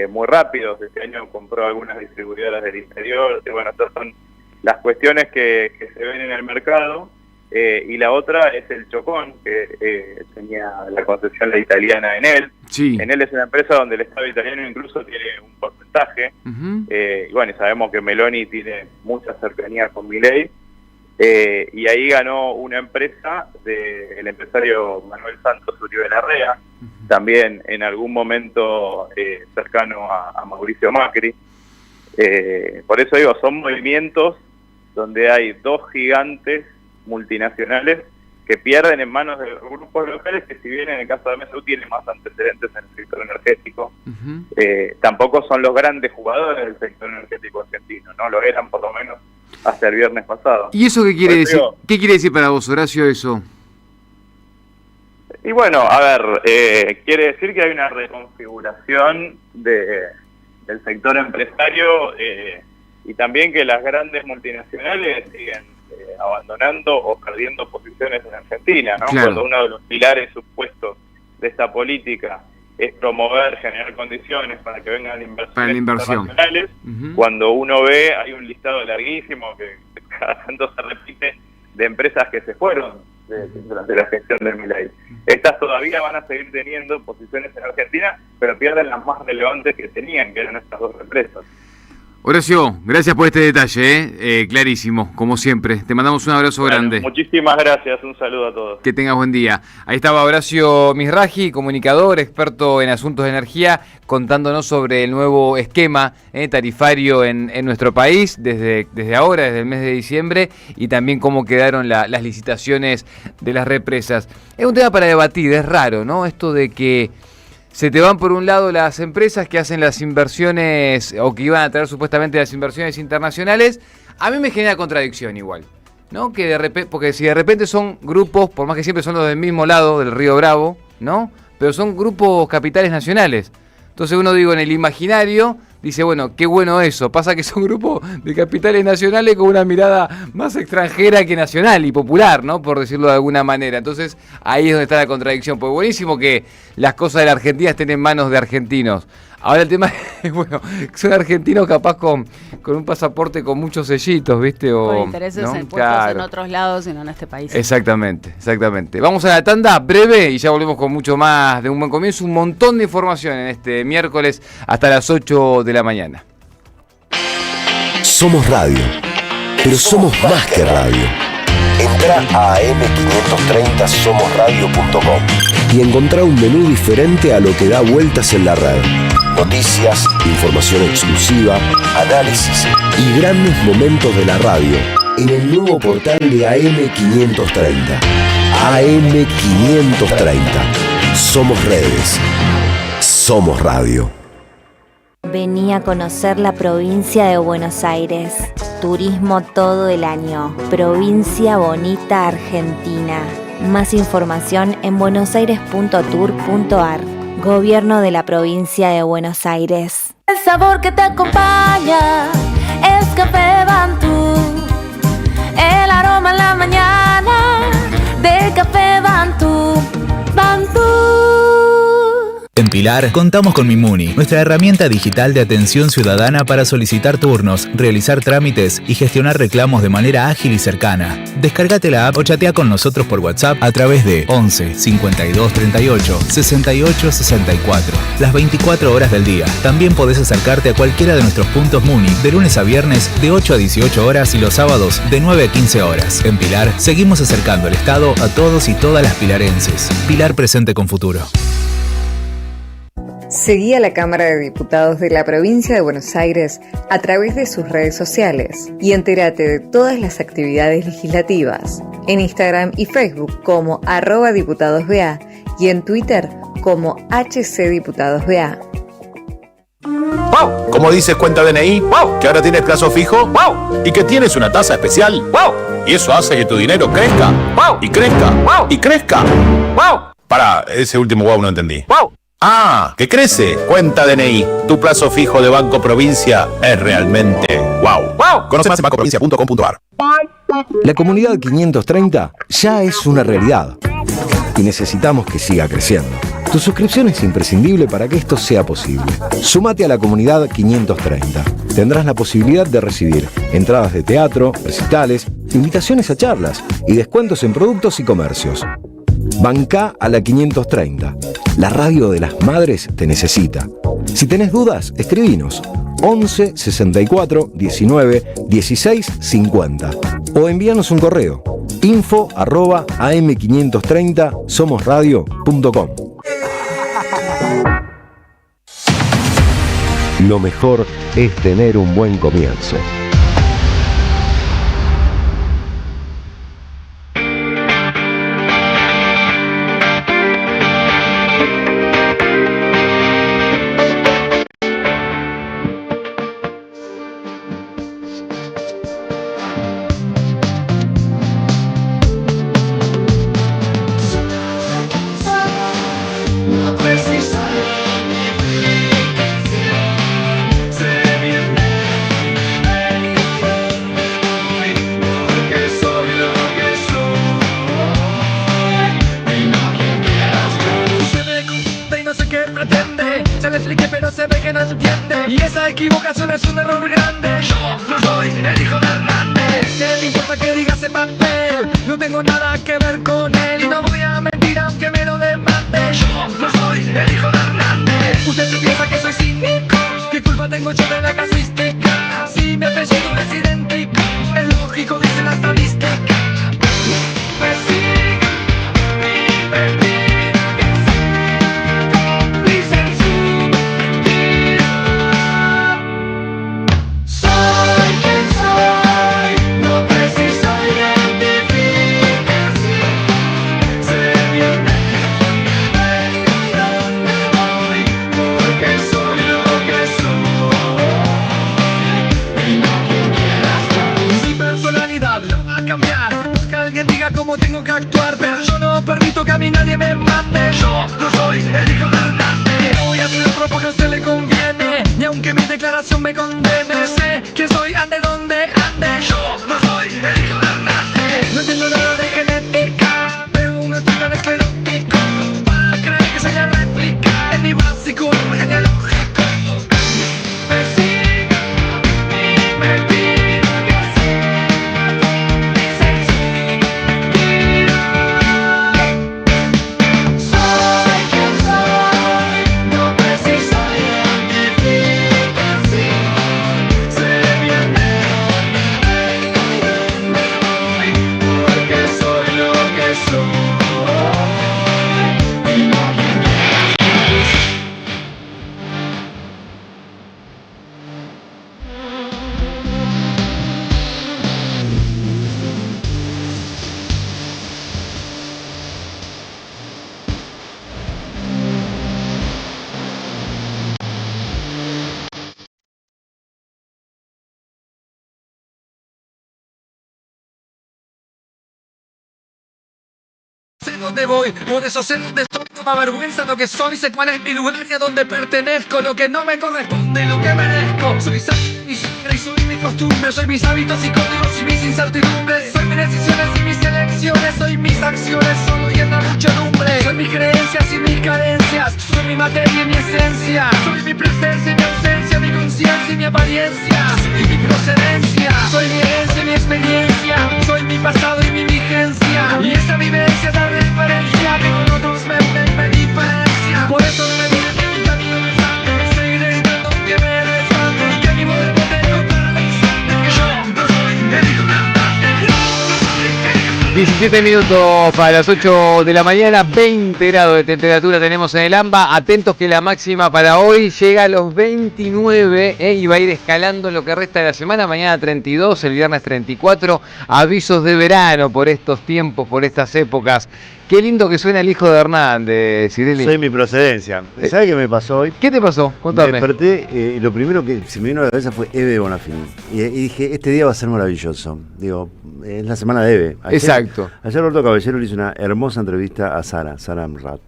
muy rápidos. Este año compró algunas distribuidoras del interior. Bueno, estas son las cuestiones que se ven en el mercado. Y la otra es el Chocón, que tenía la concesión la italiana Enel. Sí. Enel es una empresa donde el Estado italiano incluso tiene un porcentaje. Y bueno, sabemos que Meloni tiene mucha cercanía con Milei. Y ahí ganó una empresa del empresario Manuel Santos Uribe Larrea, también en algún momento cercano a Mauricio Macri. Por eso digo, son movimientos donde hay dos gigantes multinacionales que pierden en manos de grupos locales que, si bien en el caso de MSU tiene más antecedentes en el sector energético, tampoco son los grandes jugadores del sector energético argentino, no lo eran por lo menos hasta el viernes pasado. ¿Y eso qué quiere decir? ¿Qué quiere decir para vos, Horacio, eso? Y bueno, a ver, quiere decir que hay una reconfiguración del sector empresario y también que las grandes multinacionales siguen abandonando o perdiendo posiciones en Argentina, ¿no? Claro. Cuando uno de los pilares supuestos de esta política es promover, generar condiciones para que vengan inversiones internacionales, cuando uno ve, hay un listado larguísimo que cada tanto se repite, de empresas que se fueron durante la gestión de Milei. Estas todavía van a seguir teniendo posiciones en Argentina, pero pierden las más relevantes que tenían, que eran estas dos empresas. Horacio, gracias por este detalle, clarísimo, como siempre. Te mandamos un abrazo grande. Muchísimas gracias, un saludo a todos. Que tengas buen día. Ahí estaba Horacio Mizrahi, comunicador, experto en asuntos de energía, contándonos sobre el nuevo esquema tarifario en nuestro país, desde ahora, desde el mes de diciembre, y también cómo quedaron las licitaciones de las represas. Es un tema para debatir, es raro, ¿no? Esto de que se te van por un lado las empresas que hacen las inversiones o que iban a traer supuestamente las inversiones internacionales. A mí me genera contradicción igual, ¿no? Que de repente, porque si de repente son grupos, por más que siempre son los del mismo lado del Río Bravo, ¿no? Pero son grupos capitales nacionales. Entonces uno, digo, en el imaginario dice, bueno, qué bueno eso. Pasa que son grupos de capitales nacionales con una mirada más extranjera que nacional y popular, ¿no? Por decirlo de alguna manera. Entonces ahí es donde está la contradicción. Pues buenísimo que las cosas de la Argentina estén en manos de argentinos. Ahora el tema es, bueno, son argentinos capaz con un pasaporte con muchos sellitos, ¿viste? O con intereses, ¿no? En puestos en otros lados y no en este país. Exactamente. Vamos a la tanda breve y ya volvemos con mucho más de Un Buen Comienzo. Un montón de información en este miércoles hasta las 8 de la mañana. Somos radio, pero somos más que radio. Entra a am530somosradio.com y encontrá un menú diferente a lo que da vueltas en la red. Noticias, información exclusiva, análisis y grandes momentos de la radio en el nuevo portal de AM530. AM530. Somos redes. Somos radio. Vení a conocer la provincia de Buenos Aires. Turismo todo el año. Provincia bonita Argentina. Más información en buenosaires.tour.ar. Gobierno de la provincia de Buenos Aires. El sabor que te acompaña es Café Bantú. El aroma en la mañana de Café Bantú. Bantú. En Pilar contamos con Mimuni, nuestra herramienta digital de atención ciudadana para solicitar turnos, realizar trámites y gestionar reclamos de manera ágil y cercana. Descárgate la app o chatea con nosotros por WhatsApp a través de 11 52 38 68 64, las 24 horas del día. También podés acercarte a cualquiera de nuestros puntos Muni de lunes a viernes de 8 a 18 horas y los sábados de 9 a 15 horas. En Pilar seguimos acercando el Estado a todos y todas las pilarenses. Pilar presente con futuro. Seguí a la Cámara de Diputados de la Provincia de Buenos Aires a través de sus redes sociales y entérate de todas las actividades legislativas en Instagram y Facebook como @diputadosBA y en Twitter como HCDiputadosBA. ¡Wow! Como dices cuenta DNI, ¡wow! Que ahora tienes plazo fijo, ¡wow! Y que tienes una tasa especial, ¡wow! Y eso hace que tu dinero crezca, ¡wow! Y crezca, ¡wow! Y crezca, ¡wow! Pará, ese último wow no entendí. ¡Wow! ¡Ah! ¡Que crece! Cuenta DNI. Tu plazo fijo de Banco Provincia es realmente wow. ¡Wow! Conoce más en bancoprovincia.com.ar. La comunidad 530 ya es una realidad y necesitamos que siga creciendo. Tu suscripción es imprescindible para que esto sea posible. Súmate a la comunidad 530. Tendrás la posibilidad de recibir entradas de teatro, recitales, invitaciones a charlas y descuentos en productos y comercios. Banca a la 530. La radio de las madres te necesita. Si tenés dudas, escribinos 11 64 19 16 50 o envíanos un correo info@am530somosradio.com. Lo mejor es tener un buen comienzo. Sé dónde voy, por eso sé dónde estoy, no me avergüenza lo que soy, sé cuál es mi lugar y a dónde pertenezco, lo que no me corresponde y lo que merezco. Soy mi sangre y soy mi costumbre, soy mis hábitos y códigos y mis incertidumbres, soy mis decisiones y mis elecciones, soy mis acciones solo y en la muchedumbre, soy mis creencias y mis carencias, soy mi materia y mi esencia, soy mi presencia y mi ausencia, mi conciencia y mi apariencia, soy mi procedencia, soy mi herencia y mi experiencia, soy mi pasado y mi vigencia, y esa vivencia es la referencia que con otros me diferencia. Por eso no me viene un camino de sangre, seguiré gritando que me desfante, que mi poder no tengo para pensarte, que yo no soy el hijo cantante, no soy el hijo cantante. 17 minutos para las 8 de la mañana, 20 grados de temperatura tenemos en el AMBA. Atentos que la máxima para hoy llega a los 29 y va a ir escalando en lo que resta de la semana. Mañana 32, el viernes 34. Avisos de verano por estos tiempos, por estas épocas. Qué lindo que suena el hijo de Hernández, Cirelli. Soy mi procedencia. ¿Sabes qué me pasó hoy? ¿Qué te pasó? Contame. Me desperté y lo primero que se me vino a la cabeza fue Eve Bonafini. Y dije, este día va a ser maravilloso. Digo, es la semana de Eve. Exacto. Ayer Roberto Caballero le hizo una hermosa entrevista a Sara Amrat.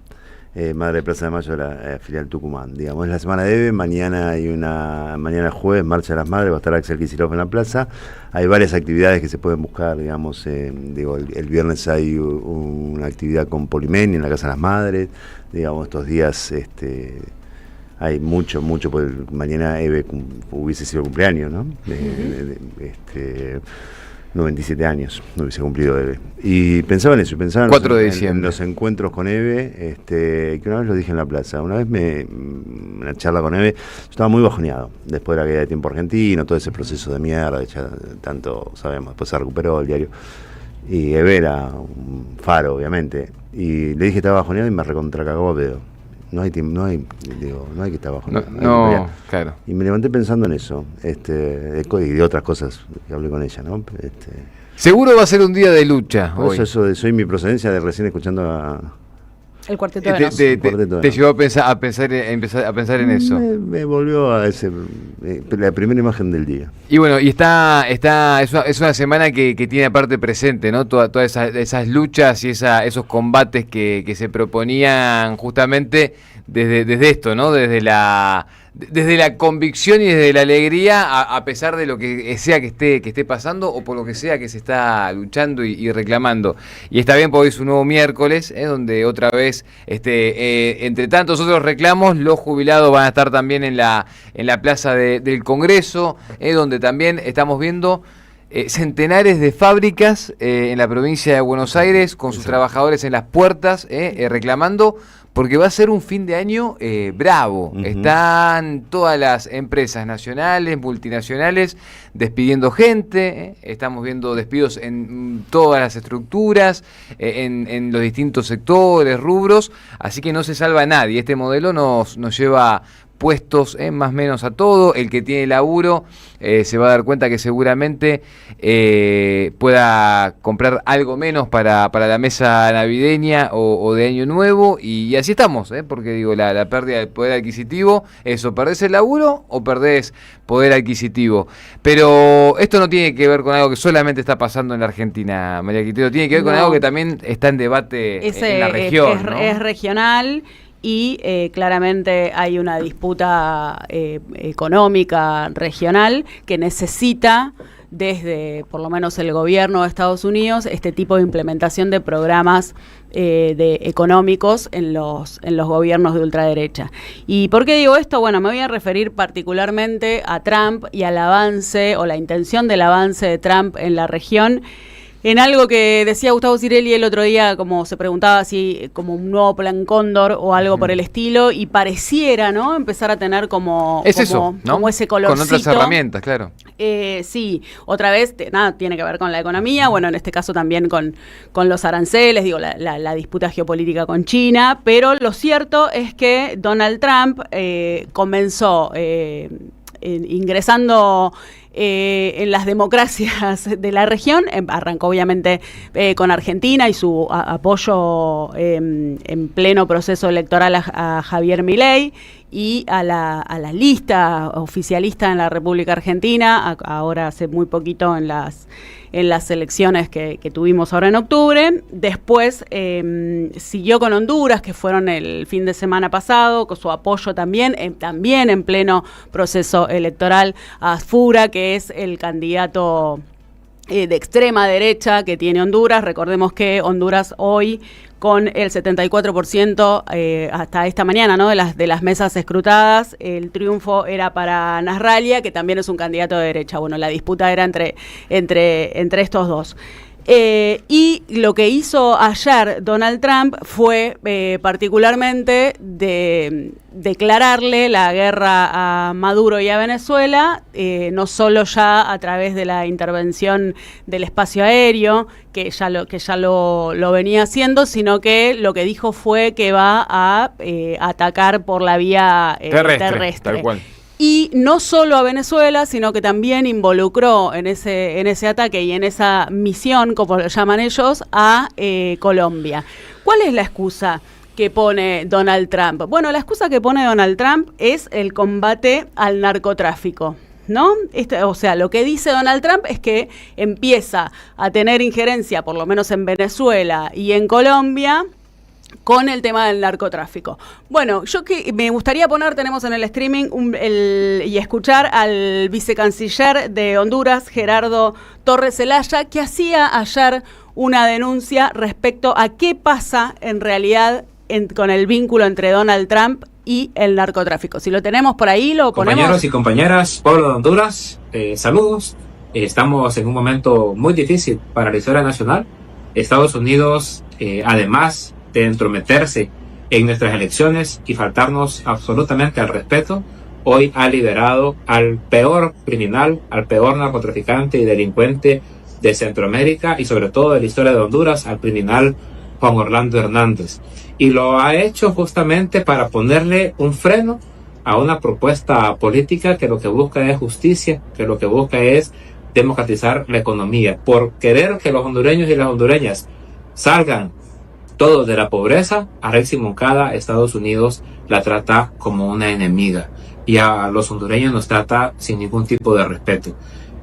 Madre de Plaza de Mayo de la filial Tucumán. Digamos, es la semana de EVE, mañana jueves, Marcha de las Madres, va a estar Axel Kicillof en la plaza. Hay varias actividades que se pueden buscar, digamos, el viernes hay una actividad con Polimeni en la Casa de las Madres, digamos, estos días hay mucho, porque mañana EVE hubiese sido el cumpleaños, ¿no? 97 años, no hubiese cumplido EVE. Y pensaba en eso, pensaba 4 de diciembre. En los encuentros con EVE, que una vez lo dije en la plaza. Una vez una charla con EVE, yo estaba muy bajoneado, después de la caída de Tiempo Argentino, todo ese proceso de mierda, ya tanto sabemos, después se recuperó el diario. Y EVE era un faro, obviamente. Y le dije que estaba bajoneado y me recontracagó a pedo. No hay que estar bajoneado. No, claro. Y me levanté pensando en eso, y de otras cosas que hablé con ella, ¿no? Seguro va a ser un día de lucha. Por eso de Soy mi procedencia, de recién escuchando el Cuarteto de Nos. Te llevó a pensar en eso. Me volvió a la primera imagen del día. Y bueno, y es una semana que tiene aparte presente, ¿no? Todas esas luchas y esos combates que se proponían justamente desde esto, ¿no? Desde la convicción y desde la alegría, a pesar de lo que sea que esté pasando o por lo que sea que se está luchando y reclamando. Y está bien porque hoy es un nuevo miércoles, donde otra vez, entre tantos otros reclamos, los jubilados van a estar también en la plaza del Congreso, donde también estamos viendo centenares de fábricas en la provincia de Buenos Aires con sus trabajadores en las puertas reclamando, porque va a ser un fin de año bravo. Uh-huh. Están todas las empresas nacionales, multinacionales, despidiendo gente. Estamos viendo despidos en todas las estructuras, en los distintos sectores, rubros. Así que no se salva nadie. Este modelo nos lleva puestos más o menos a todo. El que tiene laburo se va a dar cuenta que seguramente pueda comprar algo menos para la mesa navideña o de Año Nuevo, y así estamos, porque digo, la pérdida del poder adquisitivo, eso, perdés el laburo o perdés poder adquisitivo. Pero esto no tiene que ver con algo que solamente está pasando en la Argentina, María Quintero, tiene que ver con algo que también está en debate en la región. ¿No? Es regional. Y claramente hay una disputa económica regional que necesita, desde por lo menos el gobierno de Estados Unidos, este tipo de implementación de programas económicos en los gobiernos de ultraderecha. ¿Y por qué digo esto? Bueno, me voy a referir particularmente a Trump y al avance o la intención del avance de Trump en la región, en algo que decía Gustavo Cirelli el otro día, como se preguntaba si como un nuevo plan Cóndor o algo por el estilo, y pareciera, ¿no?, empezar a tener como ese colorcito. Con otras herramientas, claro. Sí, otra vez, nada, tiene que ver con la economía, bueno, en este caso también con los aranceles, digo, la disputa geopolítica con China, pero lo cierto es que Donald Trump comenzó ingresando en las democracias de la región. Arrancó obviamente con Argentina y su apoyo en pleno proceso electoral a Javier Milei y a la lista oficialista en la República Argentina, ahora hace muy poquito en las elecciones que tuvimos ahora en octubre. Después siguió con Honduras, que fueron el fin de semana pasado, con su apoyo también en pleno proceso electoral a Asfura, que es el candidato de extrema derecha que tiene Honduras. Recordemos que Honduras hoy, con el 74% hasta esta mañana, ¿no?, de las mesas escrutadas, el triunfo era para Nasrallah, que también es un candidato de derecha. Bueno, la disputa era entre estos dos. Y lo que hizo ayer Donald Trump fue particularmente de declararle la guerra a Maduro y a Venezuela, no solo ya a través de la intervención del espacio aéreo, que ya lo venía haciendo, sino que lo que dijo fue que va a atacar por la vía terrestre. Tal cual. Y no solo a Venezuela, sino que también involucró en ese ataque y en esa misión, como lo llaman ellos, a Colombia. ¿Cuál es la excusa que pone Donald Trump? Bueno, la excusa que pone Donald Trump es el combate al narcotráfico, ¿no? O sea, lo que dice Donald Trump es que empieza a tener injerencia, por lo menos en Venezuela y en Colombia, con el tema del narcotráfico. Bueno, yo que me gustaría poner, tenemos en el streaming y escuchar al vicecanciller de Honduras, Gerardo Torres Zelaya, que hacía ayer una denuncia respecto a qué pasa en realidad con el vínculo entre Donald Trump y el narcotráfico. Si lo tenemos por ahí, lo ponemos. Compañeros y compañeras, pueblo de Honduras, saludos. Estamos en un momento muy difícil para la historia nacional. Estados Unidos, además de entrometerse en nuestras elecciones y faltarnos absolutamente al respeto, hoy ha liberado al peor criminal, al peor narcotraficante y delincuente de Centroamérica y sobre todo de la historia de Honduras, al criminal Juan Orlando Hernández. Y lo ha hecho justamente para ponerle un freno a una propuesta política que lo que busca es justicia, que lo que busca es democratizar la economía. Por querer que los hondureños y las hondureñas salgan todos de la pobreza, a Rexy Moncada, Estados Unidos la trata como una enemiga y a los hondureños nos trata sin ningún tipo de respeto.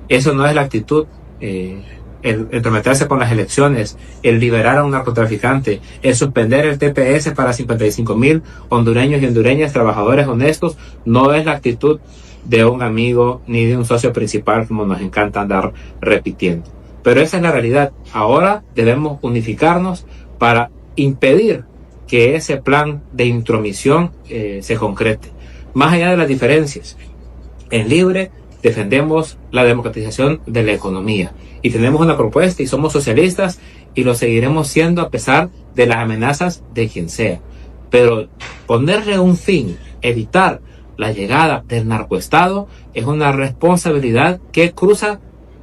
Eso no es la actitud. El entrometerse con las elecciones, el liberar a un narcotraficante, el suspender el TPS para 55,000 hondureños y hondureñas, trabajadores honestos, no es la actitud de un amigo ni de un socio principal, como nos encanta andar repitiendo. Pero esa es la realidad. Ahora debemos unificarnos para impedir que ese plan de intromisión se concrete. Más allá de las diferencias, en Libre defendemos la democratización de la economía y tenemos una propuesta y somos socialistas y lo seguiremos siendo a pesar de las amenazas de quien sea. Pero ponerle un fin, evitar la llegada del narcoestado es una responsabilidad que cruza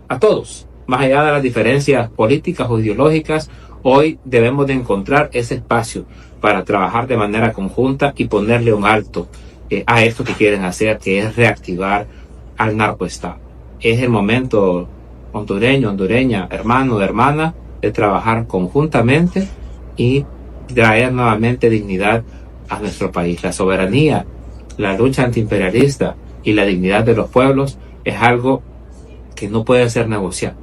a todos. Más allá de las diferencias políticas o ideológicas, hoy debemos de encontrar ese espacio para trabajar de manera conjunta y ponerle un alto a esto que quieren hacer, que es reactivar al narcoestado. Es el momento, hondureño, hondureña, hermano, hermana, de trabajar conjuntamente y traer nuevamente dignidad a nuestro país. La soberanía, la lucha antiimperialista y la dignidad de los pueblos es algo que no puede ser negociado.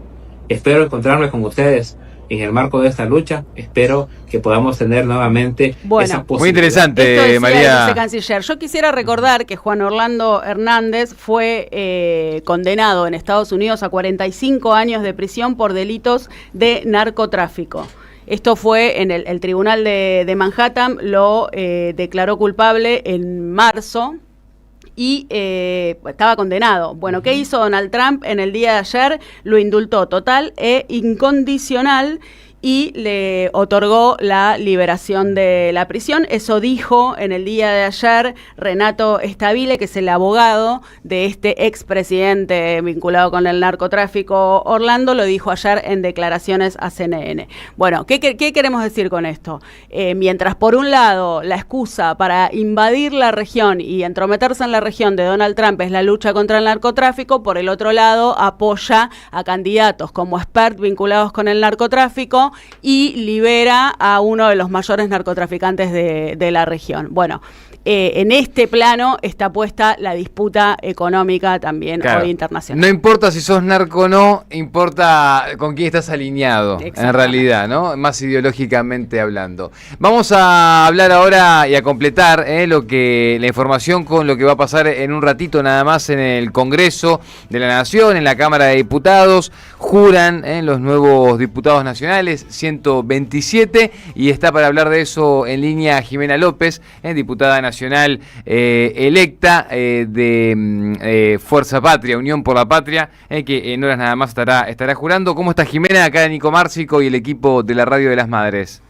Espero encontrarme con ustedes en el marco de esta lucha. Espero que podamos tener nuevamente esa posibilidad. Muy interesante, María. Vicecanciller. Yo quisiera recordar que Juan Orlando Hernández fue condenado en Estados Unidos a 45 años de prisión por delitos de narcotráfico. Esto fue en el tribunal de Manhattan, lo declaró culpable en marzo y estaba condenado. Bueno, ¿qué hizo Donald Trump en el día de ayer? Lo indultó total e incondicional y le otorgó la liberación de la prisión. Eso dijo en el día de ayer Renato Stabile, que es el abogado de este expresidente vinculado con el narcotráfico Orlando, lo dijo ayer en declaraciones a CNN. Bueno, ¿qué queremos decir con esto? Mientras por un lado la excusa para invadir la región y entrometerse en la región de Donald Trump es la lucha contra el narcotráfico, por el otro lado apoya a candidatos como Spert vinculados con el narcotráfico y libera a uno de los mayores narcotraficantes de la región. Bueno, en este plano está puesta la disputa económica también hoy internacional. No importa si sos narco o no, importa con quién estás alineado, en realidad, ¿no? Más ideológicamente hablando. Vamos a hablar ahora y a completar la información con lo que va a pasar en un ratito nada más en el Congreso de la Nación, en la Cámara de Diputados. Juran los nuevos diputados nacionales, 127, y está para hablar de eso en línea Jimena López, diputada nacional electa de Fuerza Patria, Unión por la Patria, que en horas nada más estará jurando. ¿Cómo está Jimena? Acá Nico Márcico y el equipo de la Radio de las Madres.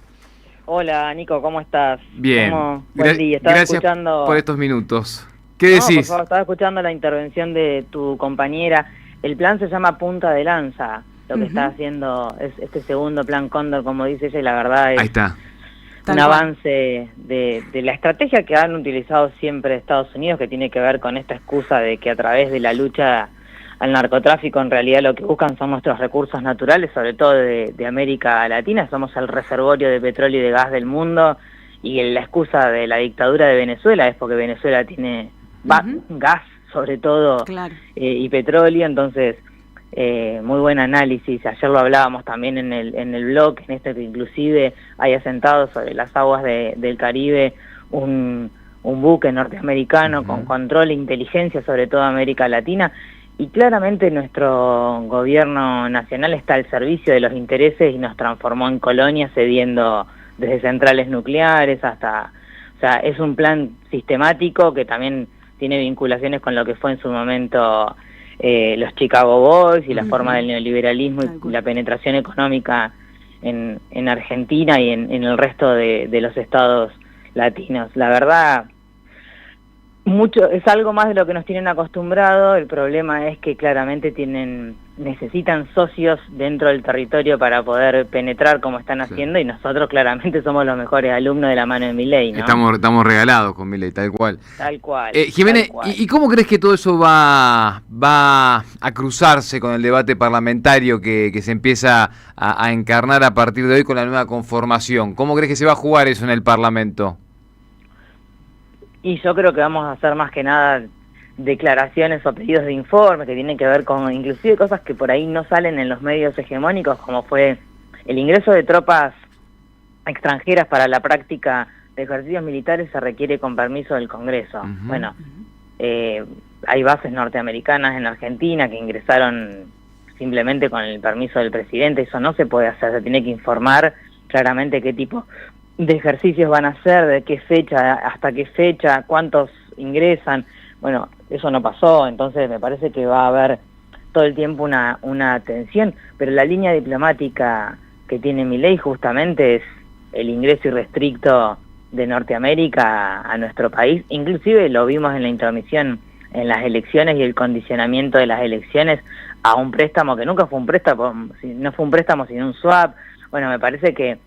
Hola Nico, ¿cómo estás? Bien. Buen día. Estaba Gracias escuchando... por estos minutos. ¿Qué decís? Por favor, estaba escuchando la intervención de tu compañera. El plan se llama Punta de Lanza, lo que está haciendo es este segundo plan Cóndor, como dice ella, y la verdad es... Ahí está. Un avance de la estrategia que han utilizado siempre Estados Unidos, que tiene que ver con esta excusa de que a través de la lucha al narcotráfico en realidad lo que buscan son nuestros recursos naturales, sobre todo de América Latina. Somos el reservorio de petróleo y de gas del mundo, y la excusa de la dictadura de Venezuela es porque Venezuela tiene gas sobre todo, y petróleo. Entonces muy buen análisis. Ayer lo hablábamos también en el blog, en este que inclusive hay asentado sobre las aguas del Caribe un buque norteamericano con control e inteligencia sobre toda América Latina, y claramente nuestro gobierno nacional está al servicio de los intereses y nos transformó en colonia, cediendo desde centrales nucleares hasta... O sea, es un plan sistemático que también tiene vinculaciones con lo que fue en su momento los Chicago Boys y la forma del neoliberalismo y la penetración económica en Argentina y en el resto de los estados latinos. La verdad, es algo más de lo que nos tienen acostumbrado. El problema es que claramente necesitan socios dentro del territorio para poder penetrar como están haciendo, y nosotros claramente somos los mejores alumnos de la mano de Milei, ¿no? Estamos regalados con Milei, tal cual. Tal cual. Jiménez, tal cual. ¿y cómo crees que todo eso va a cruzarse con el debate parlamentario que se empieza a encarnar a partir de hoy con la nueva conformación? ¿Cómo crees que se va a jugar eso en el Parlamento? Y yo creo que vamos a hacer más que nada declaraciones o pedidos de informe que tienen que ver con inclusive cosas que por ahí no salen en los medios hegemónicos, como fue el ingreso de tropas extranjeras para la práctica de ejercicios militares. Se requiere con permiso del Congreso. Bueno, hay bases norteamericanas en Argentina que ingresaron simplemente con el permiso del presidente. Eso no se puede hacer, se tiene que informar claramente qué tipo de ejercicios van a hacer, de qué fecha, hasta qué fecha, cuántos ingresan. Bueno, eso no pasó, entonces me parece que va a haber todo el tiempo una tensión, pero la línea diplomática que tiene Milei justamente es el ingreso irrestricto de Norteamérica a nuestro país. Inclusive lo vimos en la intromisión en las elecciones y el condicionamiento de las elecciones a un préstamo que nunca fue un préstamo, no fue un préstamo sino un swap. Bueno, me parece que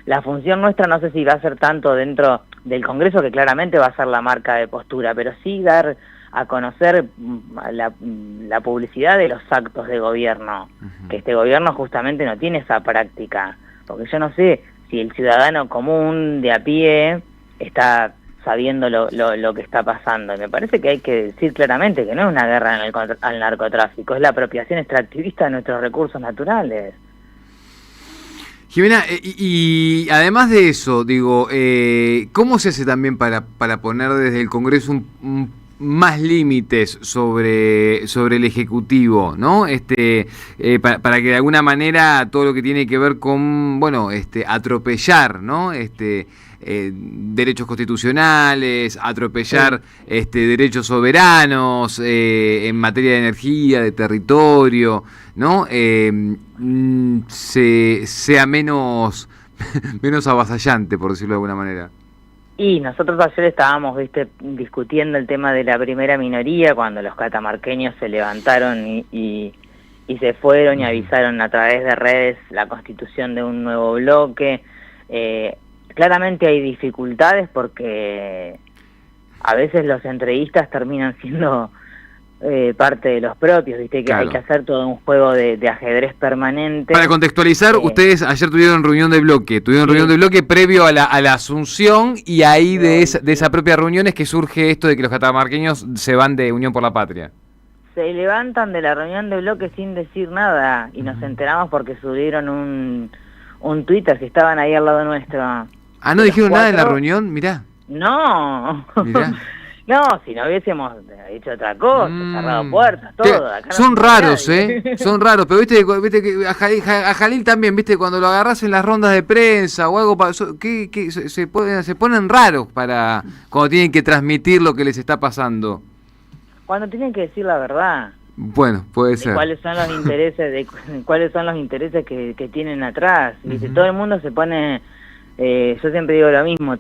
la función nuestra no sé si va a ser tanto dentro del Congreso, que claramente va a ser la marca de postura, pero sí dar a conocer la publicidad de los actos de gobierno, que este gobierno justamente no tiene esa práctica, porque yo no sé si el ciudadano común de a pie está sabiendo lo que está pasando. Y me parece que hay que decir claramente que no es una guerra al narcotráfico, es la apropiación extractivista de nuestros recursos naturales. Jimena, y además de eso, digo, ¿cómo se hace también para poner desde el Congreso más límites sobre el Ejecutivo, ¿no? Para que de alguna manera todo lo que tiene que ver con, bueno, atropellar, ¿no? Derechos constitucionales, atropellar derechos soberanos en materia de energía, de territorio, ¿no? Sea menos avasallante, por decirlo de alguna manera. Y nosotros ayer estábamos, discutiendo el tema de la primera minoría, cuando los catamarqueños se levantaron y se fueron y avisaron a través de redes la constitución de un nuevo bloque. Claramente hay dificultades porque a veces los entreguistas terminan siendo parte de los propios, ¿viste? Que claro, hay que hacer todo un juego de ajedrez permanente. Para contextualizar, ustedes ayer tuvieron reunión de bloque, previo a la asunción, y ahí de esa propia reunión es que surge esto de que los catamarqueños se van de Unión por la Patria. Se levantan de la reunión de bloque sin decir nada, y nos enteramos porque subieron un Twitter que estaban ahí al lado nuestro. Ah, ¿no dijeron nada en la reunión? Mirá. No. Mirá. No, si no hubiésemos hecho otra cosa, cerrado puertas, todo. Acá son raros, son raros, pero viste que a Jalil también, viste, cuando lo agarrás en las rondas de prensa o algo, que se ponen raros para cuando tienen que transmitir lo que les está pasando. Cuando tienen que decir la verdad. Bueno, puede ser. ¿Cuáles son los intereses cuáles son los intereses que tienen atrás? ¿Viste? Todo el mundo se pone... yo siempre digo lo mismo,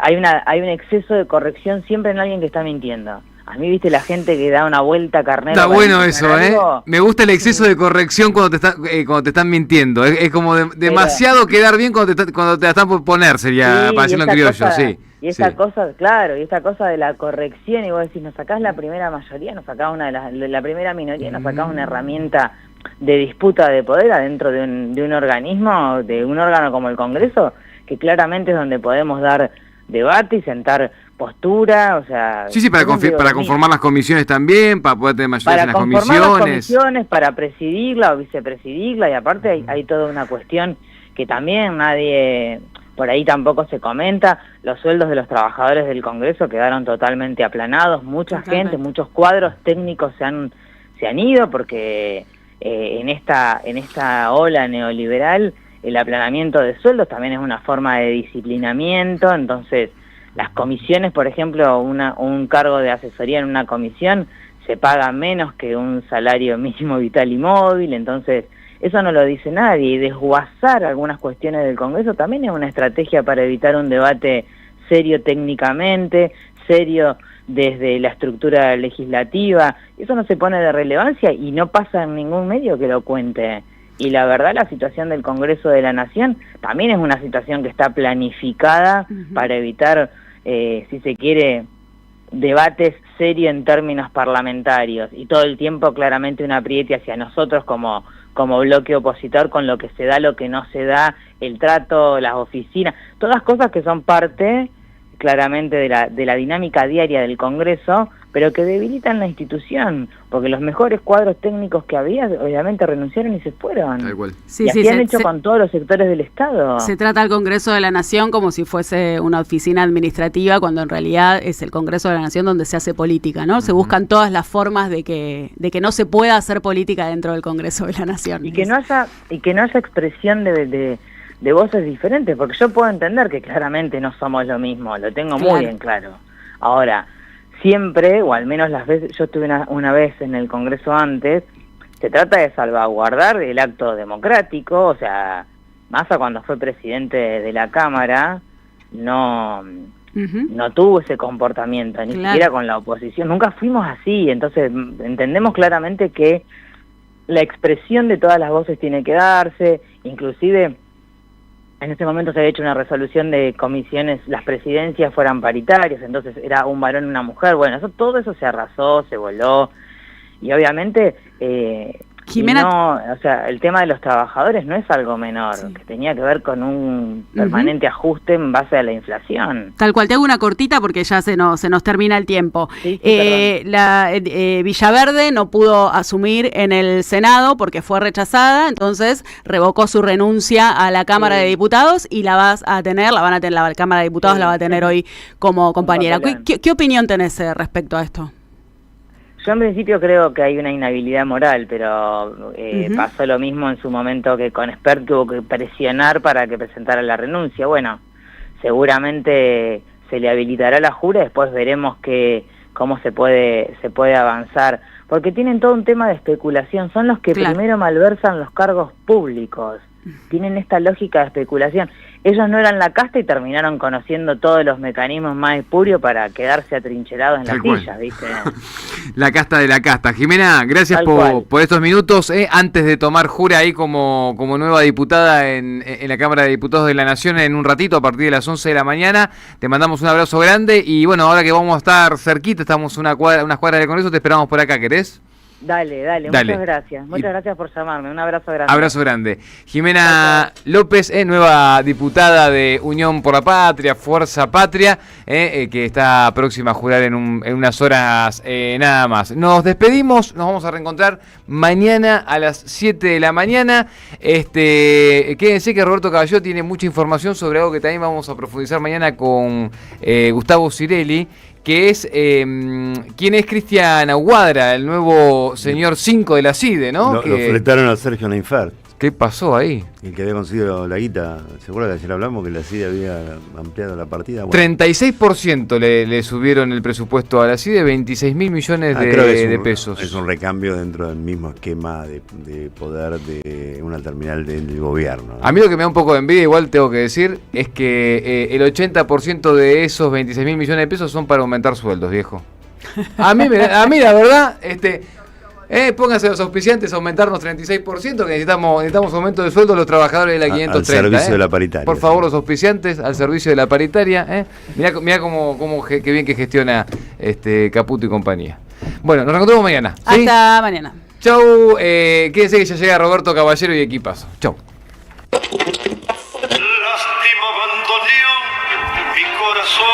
hay un exceso de corrección siempre en alguien que está mintiendo. A mí, viste, la gente que da una vuelta carnera. Está bueno eso, algo, Me gusta el exceso de corrección cuando te están mintiendo. Es como demasiado quedar bien cuando te la están por poner, sería, para decirlo en criollo, sí. Y esta cosa, claro, y esta cosa de la corrección, y vos decís, nos sacás la primera mayoría, nos sacás la primera minoría, nos sacás una herramienta de disputa de poder adentro de un organismo, de un órgano como el Congreso, que claramente es donde podemos dar debate y sentar postura, o sea... Sí, para conformar las comisiones también, para poder tener mayoría en las comisiones. Para conformar las comisiones, para presidirla o vicepresidirla, y aparte hay toda una cuestión que también nadie... Por ahí tampoco se comenta, los sueldos de los trabajadores del Congreso quedaron totalmente aplanados, mucha gente, muchos cuadros técnicos se han ido porque en esta ola neoliberal el aplanamiento de sueldos también es una forma de disciplinamiento, entonces las comisiones, por ejemplo, un cargo de asesoría en una comisión se paga menos que un salario mínimo vital y móvil, entonces... Eso no lo dice nadie, y desguazar algunas cuestiones del Congreso también es una estrategia para evitar un debate serio técnicamente, serio desde la estructura legislativa. Eso no se pone de relevancia y no pasa en ningún medio que lo cuente. Y la verdad, la situación del Congreso de la Nación también es una situación que está planificada para evitar, si se quiere, debates serios en términos parlamentarios, y todo el tiempo claramente un apriete hacia nosotros como bloque opositor con lo que se da, lo que no se da, el trato, las oficinas, todas cosas que son parte claramente de la dinámica diaria del Congreso, pero que debilitan la institución, porque los mejores cuadros técnicos que había obviamente renunciaron y se fueron. Sí, y así han hecho con todos los sectores del Estado. Se trata al Congreso de la Nación como si fuese una oficina administrativa, cuando en realidad es el Congreso de la Nación donde se hace política, ¿no? Se buscan todas las formas de que no se pueda hacer política dentro del Congreso de la Nación. Y que no haya expresión de voces diferentes, porque yo puedo entender que claramente no somos lo mismo, lo tengo muy bien claro. Ahora, siempre, o al menos las veces, yo estuve una vez en el Congreso antes, se trata de salvaguardar el acto democrático, o sea, Massa cuando fue presidente de la Cámara no tuvo ese comportamiento, ni siquiera con la oposición, nunca fuimos así, entonces entendemos claramente que la expresión de todas las voces tiene que darse, inclusive... En ese momento se había hecho una resolución de comisiones, las presidencias fueran paritarias, entonces era un varón y una mujer. Bueno, todo eso se arrasó, se voló, y obviamente Jimena, o sea, el tema de los trabajadores no es algo menor, que tenía que ver con un permanente ajuste en base a la inflación. Tal cual, te hago una cortita porque ya se nos termina el tiempo. Villaverde no pudo asumir en el Senado porque fue rechazada, entonces revocó su renuncia a la Cámara de Diputados y la van a tener, la Cámara de Diputados la va a tener hoy como compañera. ¿Qué opinión tenés respecto a esto? Yo en principio creo que hay una inhabilidad moral, pero pasó lo mismo en su momento que con Espert, tuvo que presionar para que presentara la renuncia. Bueno, seguramente se le habilitará la jura, después veremos cómo se puede avanzar, porque tienen todo un tema de especulación, son los que primero malversan los cargos públicos, tienen esta lógica de especulación. Ellos no eran la casta y terminaron conociendo todos los mecanismos más espurios para quedarse atrincherados en las sillas, ¿viste? La casta de la casta. Jimena, gracias por estos minutos. Antes de tomar jura ahí como nueva diputada en la Cámara de Diputados de la Nación en un ratito, a partir de las 11 de la mañana, te mandamos un abrazo grande y bueno, ahora que vamos a estar cerquita, estamos unas cuadras del Congreso, te esperamos por acá, ¿querés? Dale, muchas gracias. Muchas gracias por llamarme. Un abrazo grande. Abrazo grande. Jimena López, nueva diputada de Unión por la Patria, Fuerza Patria, que está próxima a jurar en unas horas nada más. Nos despedimos, nos vamos a reencontrar mañana a las 7 de la mañana. Quédense que Roberto Caballero tiene mucha información sobre algo que también vamos a profundizar mañana con Gustavo Cirelli, que es quién es Cristian Aguadra, el nuevo señor 5 de la CIDE, ¿no? Lo fletaron a Sergio Neinfert. ¿Qué pasó ahí? El que había conseguido la guita, ¿se acuerda que ayer hablamos que la CIDE había ampliado la partida? Bueno. 36% le subieron el presupuesto a la CIDE, 26.000 millones de pesos. Es un recambio dentro del mismo esquema de poder de una terminal del gobierno, ¿no? A mí lo que me da un poco de envidia, igual tengo que decir, es que el 80% de esos 26.000 millones de pesos son para aumentar sueldos, viejo. A mí la verdad, pónganse los auspiciantes a aumentarnos 36%, que necesitamos aumento de sueldo a los trabajadores de la 530. Al servicio de la paritaria. Por favor, los auspiciantes al servicio de la paritaria. Mirá cómo qué bien que gestiona Caputo y compañía. Bueno, nos reencontramos mañana. ¿Sí? Hasta mañana. Chau, quédense que ya llega Roberto Caballero y equipazo. Chau.